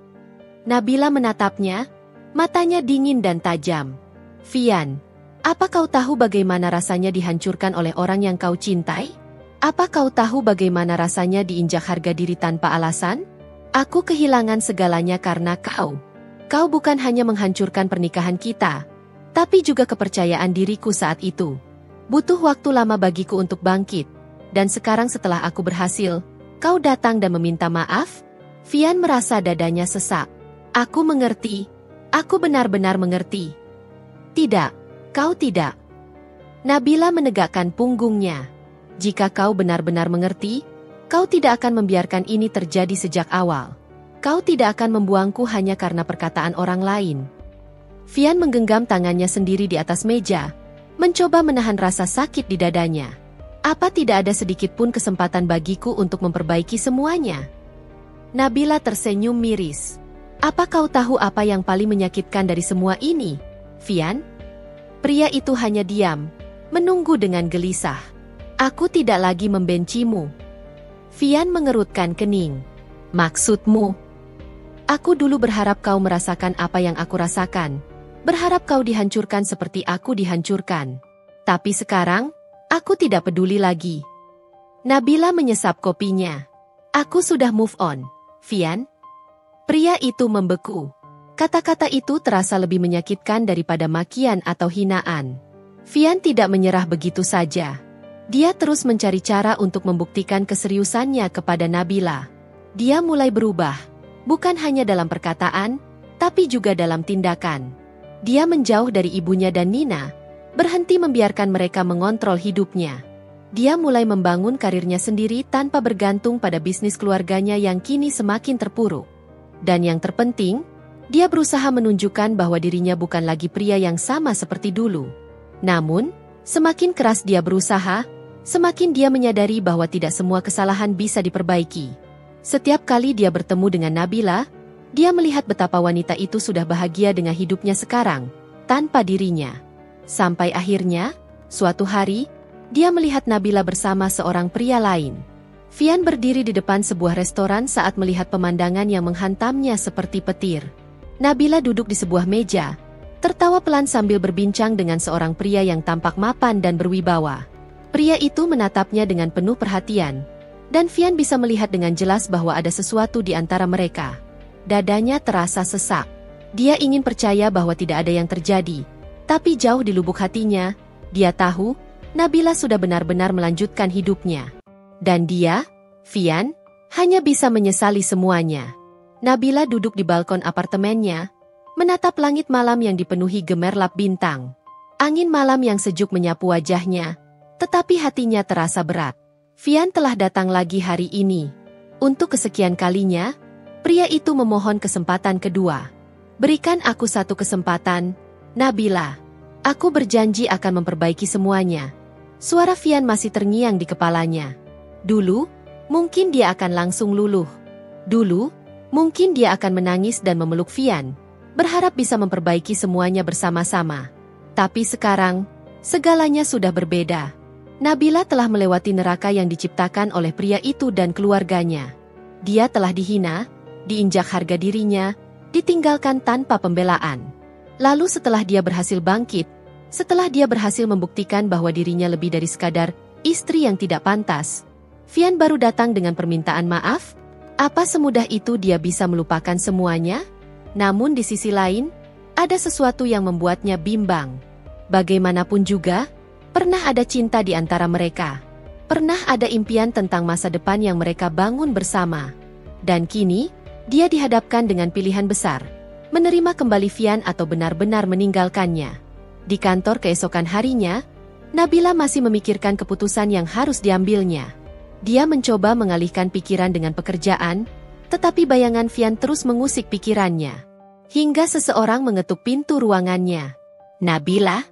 Nabila menatapnya, matanya dingin dan tajam. Vian, apa kau tahu bagaimana rasanya dihancurkan oleh orang yang kau cintai? Apa kau tahu bagaimana rasanya diinjak harga diri tanpa alasan? Aku kehilangan segalanya karena kau. Kau bukan hanya menghancurkan pernikahan kita, tapi juga kepercayaan diriku saat itu. Butuh waktu lama bagiku untuk bangkit. Dan sekarang setelah aku berhasil, kau datang dan meminta maaf? Vian merasa dadanya sesak. Aku mengerti. Aku benar-benar mengerti. Tidak, kau tidak. Nabila menegakkan punggungnya. Jika kau benar-benar mengerti, kau tidak akan membiarkan ini terjadi sejak awal. Kau tidak akan membuangku hanya karena perkataan orang lain. Vian menggenggam tangannya sendiri di atas meja, mencoba menahan rasa sakit di dadanya. Apa tidak ada sedikit pun kesempatan bagiku untuk memperbaiki semuanya? Nabila tersenyum miris. Apa kau tahu apa yang paling menyakitkan dari semua ini, Vian? Pria itu hanya diam, menunggu dengan gelisah. Aku tidak lagi membencimu. Vian mengerutkan kening. Maksudmu? Aku dulu berharap kau merasakan apa yang aku rasakan. Berharap kau dihancurkan seperti aku dihancurkan. Tapi sekarang, aku tidak peduli lagi. Nabila menyesap kopinya. Aku sudah move on, Vian. Pria itu membeku. Kata-kata itu terasa lebih menyakitkan daripada makian atau hinaan. Vian tidak menyerah begitu saja. Dia terus mencari cara untuk membuktikan keseriusannya kepada Nabila. Dia mulai berubah, bukan hanya dalam perkataan, tapi juga dalam tindakan. Dia menjauh dari ibunya dan Nina, berhenti membiarkan mereka mengontrol hidupnya. Dia mulai membangun karirnya sendiri tanpa bergantung pada bisnis keluarganya yang kini semakin terpuruk. Dan yang terpenting, dia berusaha menunjukkan bahwa dirinya bukan lagi pria yang sama seperti dulu. Namun, semakin keras dia berusaha, semakin dia menyadari bahwa tidak semua kesalahan bisa diperbaiki. Setiap kali dia bertemu dengan Nabila, dia melihat betapa wanita itu sudah bahagia dengan hidupnya sekarang, tanpa dirinya. Sampai akhirnya, suatu hari, dia melihat Nabila bersama seorang pria lain. Vian berdiri di depan sebuah restoran saat melihat pemandangan yang menghantamnya seperti petir. Nabila duduk di sebuah meja, tertawa pelan sambil berbincang dengan seorang pria yang tampak mapan dan berwibawa. Pria itu menatapnya dengan penuh perhatian, dan Vian bisa melihat dengan jelas bahwa ada sesuatu di antara mereka. Dadanya terasa sesak. Dia ingin percaya bahwa tidak ada yang terjadi, tapi jauh di lubuk hatinya, dia tahu Nabila sudah benar-benar melanjutkan hidupnya. Dan dia, Vian, hanya bisa menyesali semuanya. Nabila duduk di balkon apartemennya, menatap langit malam yang dipenuhi gemerlap bintang. Angin malam yang sejuk menyapu wajahnya, tetapi hatinya terasa berat. Vian telah datang lagi hari ini. Untuk kesekian kalinya, pria itu memohon kesempatan kedua. Berikan aku satu kesempatan, Nabila. Aku berjanji akan memperbaiki semuanya. Suara Vian masih terngiang di kepalanya. Dulu, mungkin dia akan langsung luluh. Dulu, mungkin dia akan menangis dan memeluk Vian, berharap bisa memperbaiki semuanya bersama-sama. Tapi sekarang, segalanya sudah berbeda. Nabila telah melewati neraka yang diciptakan oleh pria itu dan keluarganya. Dia telah dihina, diinjak harga dirinya, ditinggalkan tanpa pembelaan. Lalu setelah dia berhasil bangkit, setelah dia berhasil membuktikan bahwa dirinya lebih dari sekadar istri yang tidak pantas, Vian baru datang dengan permintaan maaf. Apa semudah itu dia bisa melupakan semuanya? Namun di sisi lain, ada sesuatu yang membuatnya bimbang. Bagaimanapun juga, pernah ada cinta di antara mereka. Pernah ada impian tentang masa depan yang mereka bangun bersama. Dan kini, dia dihadapkan dengan pilihan besar. Menerima kembali Vian atau benar-benar meninggalkannya. Di kantor keesokan harinya, Nabila masih memikirkan keputusan yang harus diambilnya. Dia mencoba mengalihkan pikiran dengan pekerjaan, tetapi bayangan Vian terus mengusik pikirannya. Hingga seseorang mengetuk pintu ruangannya. Nabila?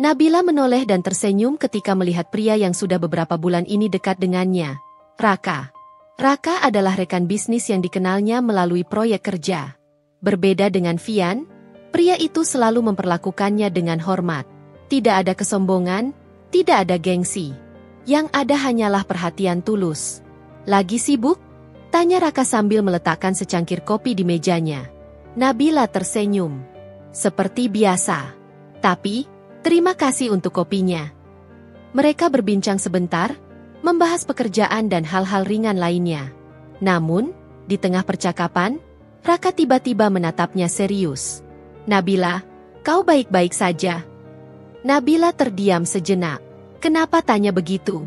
Nabila menoleh dan tersenyum ketika melihat pria yang sudah beberapa bulan ini dekat dengannya. Raka. Raka adalah rekan bisnis yang dikenalnya melalui proyek kerja. Berbeda dengan Vian, pria itu selalu memperlakukannya dengan hormat. Tidak ada kesombongan, tidak ada gengsi. Yang ada hanyalah perhatian tulus. Lagi sibuk? Tanya Raka sambil meletakkan secangkir kopi di mejanya. Nabila tersenyum. Seperti biasa. Tapi, terima kasih untuk kopinya. Mereka berbincang sebentar, membahas pekerjaan dan hal-hal ringan lainnya. Namun, di tengah percakapan, Raka tiba-tiba menatapnya serius. Nabila, kau baik-baik saja? Nabila terdiam sejenak. Kenapa tanya begitu?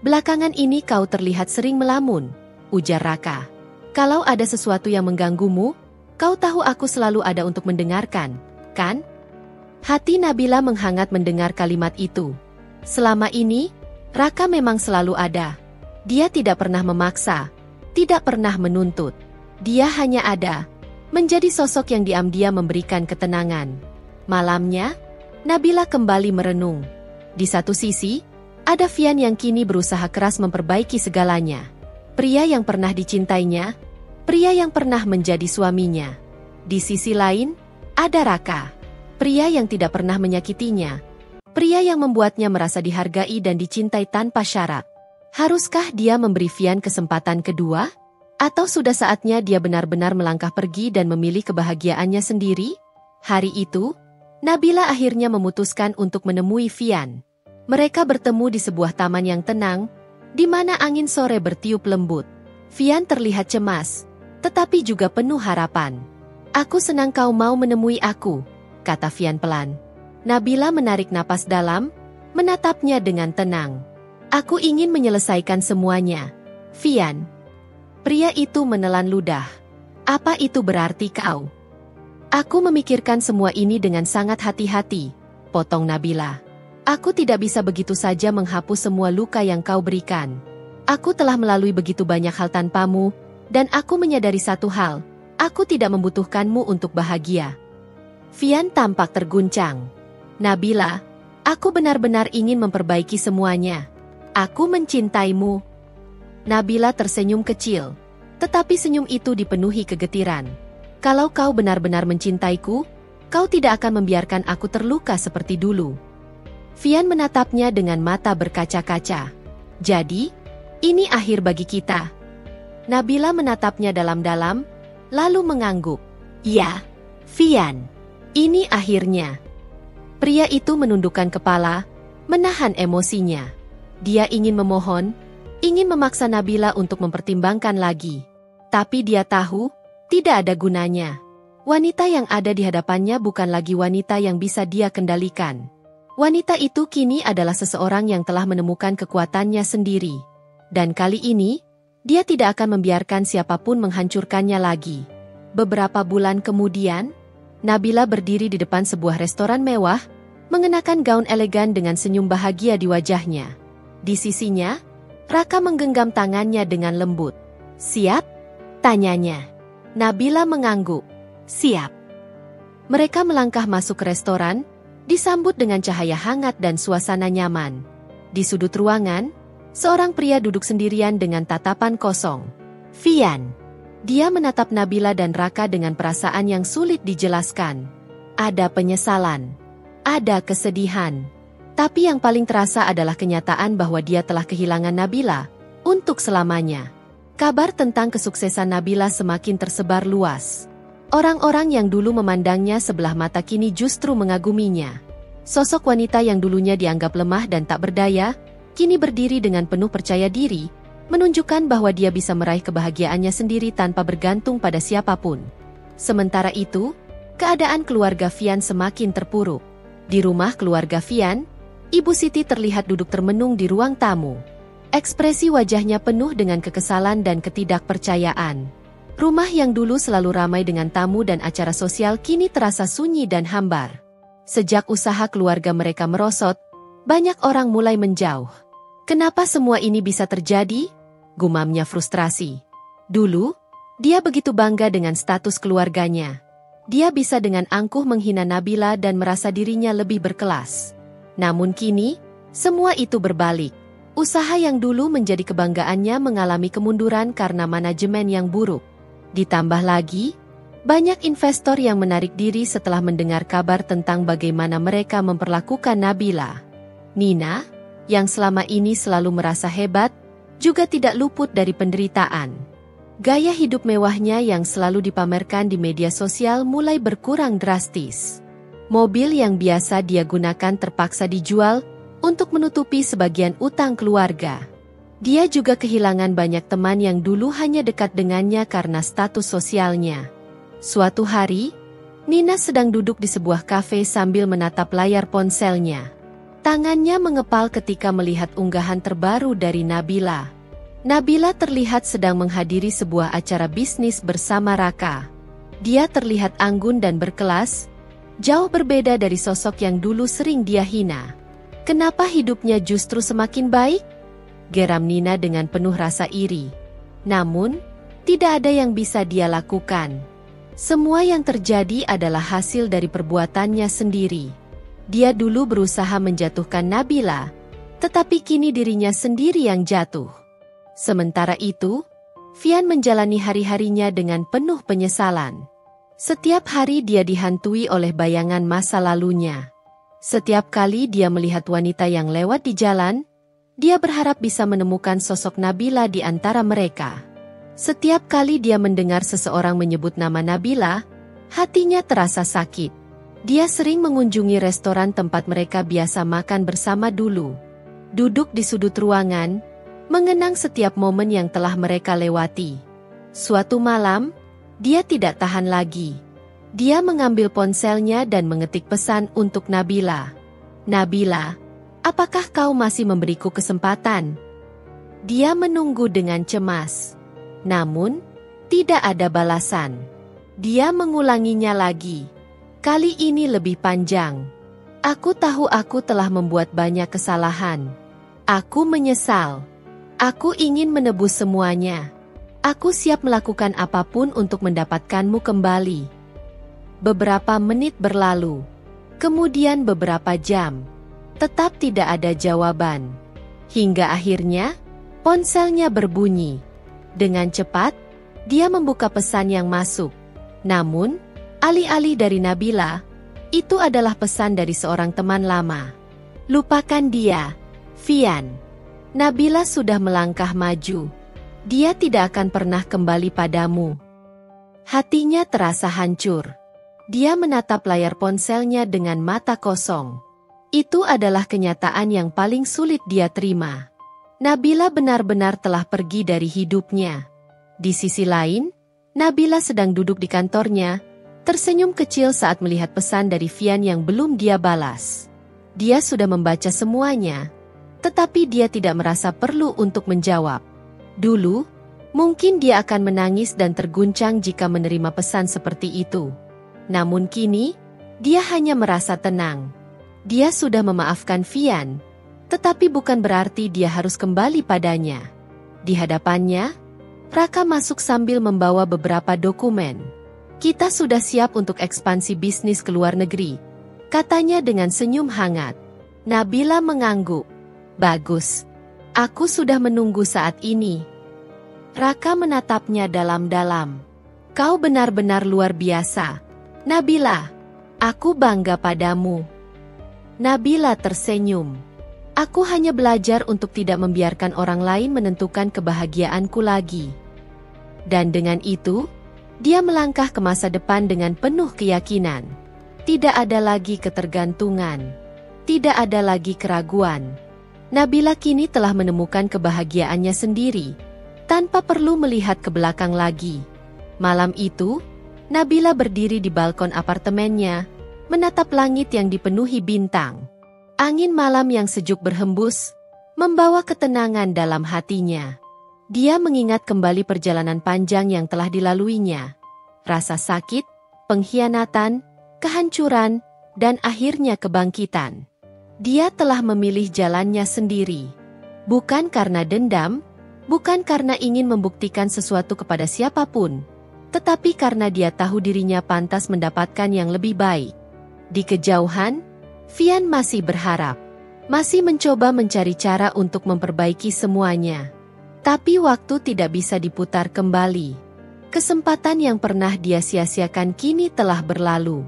Belakangan ini kau terlihat sering melamun, ujar Raka. Kalau ada sesuatu yang mengganggumu, kau tahu aku selalu ada untuk mendengarkan, kan? Hati Nabila menghangat mendengar kalimat itu. Selama ini, Raka memang selalu ada. Dia tidak pernah memaksa, tidak pernah menuntut. Dia hanya ada, menjadi sosok yang diam-diam memberikan ketenangan. Malamnya, Nabila kembali merenung. Di satu sisi, ada Vian yang kini berusaha keras memperbaiki segalanya. Pria yang pernah dicintainya, pria yang pernah menjadi suaminya. Di sisi lain, ada Raka. Pria yang tidak pernah menyakitinya. Pria yang membuatnya merasa dihargai dan dicintai tanpa syarat. Haruskah dia memberi Vian kesempatan kedua? Atau sudah saatnya dia benar-benar melangkah pergi dan memilih kebahagiaannya sendiri? Hari itu, Nabila akhirnya memutuskan untuk menemui Vian. Mereka bertemu di sebuah taman yang tenang, di mana angin sore bertiup lembut. Vian terlihat cemas, tetapi juga penuh harapan. Aku senang kau mau menemui aku, kata Vian pelan. Nabila menarik napas dalam, menatapnya dengan tenang. Aku ingin menyelesaikan semuanya, Vian. Pria itu menelan ludah. Apa itu berarti kau? Aku memikirkan semua ini dengan sangat hati-hati, potong Nabila. Aku tidak bisa begitu saja menghapus semua luka yang kau berikan. Aku telah melalui begitu banyak hal tanpamu, dan aku menyadari satu hal, aku tidak membutuhkanmu untuk bahagia. Vian tampak terguncang. Nabila, aku benar-benar ingin memperbaiki semuanya. Aku mencintaimu. Nabila tersenyum kecil, tetapi senyum itu dipenuhi kegetiran. Kalau kau benar-benar mencintaiku, kau tidak akan membiarkan aku terluka seperti dulu. Vian menatapnya dengan mata berkaca-kaca. Jadi, ini akhir bagi kita. Nabila menatapnya dalam-dalam, lalu mengangguk. Ya, Vian. Ini akhirnya. Pria itu menundukkan kepala, menahan emosinya. Dia ingin memohon, ingin memaksa Nabila untuk mempertimbangkan lagi. Tapi dia tahu, tidak ada gunanya. Wanita yang ada di hadapannya bukan lagi wanita yang bisa dia kendalikan. Wanita itu kini adalah seseorang yang telah menemukan kekuatannya sendiri. Dan kali ini, dia tidak akan membiarkan siapapun menghancurkannya lagi. Beberapa bulan kemudian, Nabila berdiri di depan sebuah restoran mewah, mengenakan gaun elegan dengan senyum bahagia di wajahnya. Di sisinya, Raka menggenggam tangannya dengan lembut. "Siap?" tanyanya. Nabila mengangguk. "Siap." Mereka melangkah masuk ke restoran, disambut dengan cahaya hangat dan suasana nyaman. Di sudut ruangan, seorang pria duduk sendirian dengan tatapan kosong. Vian. Dia menatap Nabila dan Raka dengan perasaan yang sulit dijelaskan. Ada penyesalan. Ada kesedihan. Tapi yang paling terasa adalah kenyataan bahwa dia telah kehilangan Nabila untuk selamanya. Kabar tentang kesuksesan Nabila semakin tersebar luas. Orang-orang yang dulu memandangnya sebelah mata kini justru mengaguminya. Sosok wanita yang dulunya dianggap lemah dan tak berdaya, kini berdiri dengan penuh percaya diri, menunjukkan bahwa dia bisa meraih kebahagiaannya sendiri tanpa bergantung pada siapapun. Sementara itu, keadaan keluarga Vian semakin terpuruk. Di rumah keluarga Vian, Ibu Siti terlihat duduk termenung di ruang tamu. Ekspresi wajahnya penuh dengan kekesalan dan ketidakpercayaan. Rumah yang dulu selalu ramai dengan tamu dan acara sosial kini terasa sunyi dan hambar. Sejak usaha keluarga mereka merosot, banyak orang mulai menjauh. "Kenapa semua ini bisa terjadi?" gumamnya frustrasi. Dulu, dia begitu bangga dengan status keluarganya. Dia bisa dengan angkuh menghina Nabila dan merasa dirinya lebih berkelas. Namun kini, semua itu berbalik. Usaha yang dulu menjadi kebanggaannya mengalami kemunduran karena manajemen yang buruk. Ditambah lagi, banyak investor yang menarik diri setelah mendengar kabar tentang bagaimana mereka memperlakukan Nabila. Nina, yang selama ini selalu merasa hebat, juga tidak luput dari penderitaan. Gaya hidup mewahnya yang selalu dipamerkan di media sosial mulai berkurang drastis. Mobil yang biasa dia gunakan terpaksa dijual untuk menutupi sebagian utang keluarga. Dia juga kehilangan banyak teman yang dulu hanya dekat dengannya karena status sosialnya. Suatu hari, Nina sedang duduk di sebuah kafe sambil menatap layar ponselnya. Tangannya mengepal ketika melihat unggahan terbaru dari Nabila. Nabila terlihat sedang menghadiri sebuah acara bisnis bersama Raka. Dia terlihat anggun dan berkelas, jauh berbeda dari sosok yang dulu sering dia hina. "Kenapa hidupnya justru semakin baik?" geram Nina dengan penuh rasa iri. Namun, tidak ada yang bisa dia lakukan. Semua yang terjadi adalah hasil dari perbuatannya sendiri. Dia dulu berusaha menjatuhkan Nabila, tetapi kini dirinya sendiri yang jatuh. Sementara itu, Vian menjalani hari-harinya dengan penuh penyesalan. Setiap hari dia dihantui oleh bayangan masa lalunya. Setiap kali dia melihat wanita yang lewat di jalan, dia berharap bisa menemukan sosok Nabila di antara mereka. Setiap kali dia mendengar seseorang menyebut nama Nabila, hatinya terasa sakit. Dia sering mengunjungi restoran tempat mereka biasa makan bersama dulu. Duduk di sudut ruangan, mengenang setiap momen yang telah mereka lewati. Suatu malam, dia tidak tahan lagi. Dia mengambil ponselnya dan mengetik pesan untuk Nabila. "Nabila, apakah kau masih memberiku kesempatan?" Dia menunggu dengan cemas. Namun, tidak ada balasan. Dia mengulanginya lagi. Kali ini lebih panjang. "Aku tahu aku telah membuat banyak kesalahan. Aku menyesal. Aku ingin menebus semuanya. Aku siap melakukan apapun untuk mendapatkanmu kembali." Beberapa menit berlalu. Kemudian beberapa jam. Tetap tidak ada jawaban. Hingga akhirnya, ponselnya berbunyi. Dengan cepat, dia membuka pesan yang masuk. Namun, alih-alih dari Nabila, itu adalah pesan dari seorang teman lama. "Lupakan dia, Vian. Nabila sudah melangkah maju. Dia tidak akan pernah kembali padamu." Hatinya terasa hancur. Dia menatap layar ponselnya dengan mata kosong. Itu adalah kenyataan yang paling sulit dia terima. Nabila benar-benar telah pergi dari hidupnya. Di sisi lain, Nabila sedang duduk di kantornya, tersenyum kecil saat melihat pesan dari Vian yang belum dia balas. Dia sudah membaca semuanya, tetapi dia tidak merasa perlu untuk menjawab. Dulu, mungkin dia akan menangis dan terguncang jika menerima pesan seperti itu. Namun kini, dia hanya merasa tenang. Dia sudah memaafkan Vian, tetapi bukan berarti dia harus kembali padanya. Di hadapannya, Raka masuk sambil membawa beberapa dokumen. "Kita sudah siap untuk ekspansi bisnis ke luar negeri," katanya dengan senyum hangat. Nabila mengangguk. "Bagus. Aku sudah menunggu saat ini." Raka menatapnya dalam-dalam. "Kau benar-benar luar biasa, Nabila. Aku bangga padamu." Nabila tersenyum. "Aku hanya belajar untuk tidak membiarkan orang lain menentukan kebahagiaanku lagi." Dan dengan itu, dia melangkah ke masa depan dengan penuh keyakinan. Tidak ada lagi ketergantungan. Tidak ada lagi keraguan. Nabila kini telah menemukan kebahagiaannya sendiri, tanpa perlu melihat ke belakang lagi. Malam itu, Nabila berdiri di balkon apartemennya, menatap langit yang dipenuhi bintang. Angin malam yang sejuk berhembus, membawa ketenangan dalam hatinya. Dia mengingat kembali perjalanan panjang yang telah dilaluinya. Rasa sakit, pengkhianatan, kehancuran, dan akhirnya kebangkitan. Dia telah memilih jalannya sendiri. Bukan karena dendam, bukan karena ingin membuktikan sesuatu kepada siapapun, tetapi karena dia tahu dirinya pantas mendapatkan yang lebih baik. Di kejauhan, Vian masih berharap, masih mencoba mencari cara untuk memperbaiki semuanya. Tapi waktu tidak bisa diputar kembali. Kesempatan yang pernah dia sia-siakan kini telah berlalu.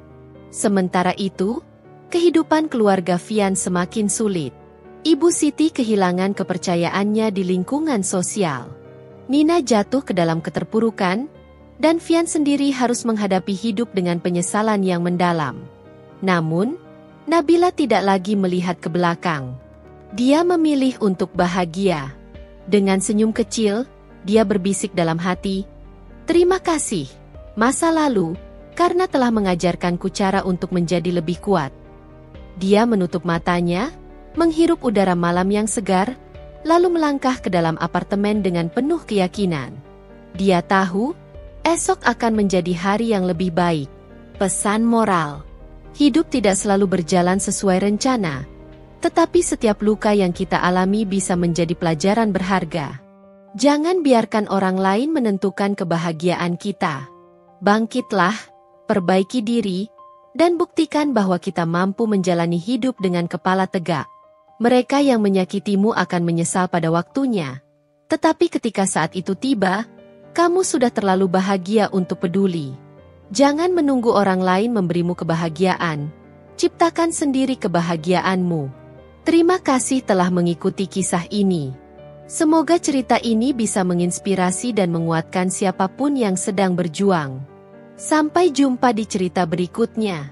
Sementara itu, kehidupan keluarga Vian semakin sulit. Ibu Siti kehilangan kepercayaannya di lingkungan sosial. Nina jatuh ke dalam keterpurukan, dan Vian sendiri harus menghadapi hidup dengan penyesalan yang mendalam. Namun, Nabila tidak lagi melihat ke belakang. Dia memilih untuk bahagia. Dengan senyum kecil, dia berbisik dalam hati, "Terima kasih, masa lalu, karena telah mengajarkanku cara untuk menjadi lebih kuat." Dia menutup matanya, menghirup udara malam yang segar, lalu melangkah ke dalam apartemen dengan penuh keyakinan. Dia tahu, esok akan menjadi hari yang lebih baik. Pesan moral: hidup tidak selalu berjalan sesuai rencana, tetapi setiap luka yang kita alami bisa menjadi pelajaran berharga. Jangan biarkan orang lain menentukan kebahagiaan kita. Bangkitlah, perbaiki diri, dan buktikan bahwa kita mampu menjalani hidup dengan kepala tegak. Mereka yang menyakitimu akan menyesal pada waktunya, tetapi ketika saat itu tiba, kamu sudah terlalu bahagia untuk peduli. Jangan menunggu orang lain memberimu kebahagiaan. Ciptakan sendiri kebahagiaanmu. Terima kasih telah mengikuti kisah ini. Semoga cerita ini bisa menginspirasi dan menguatkan siapapun yang sedang berjuang. Sampai jumpa di cerita berikutnya.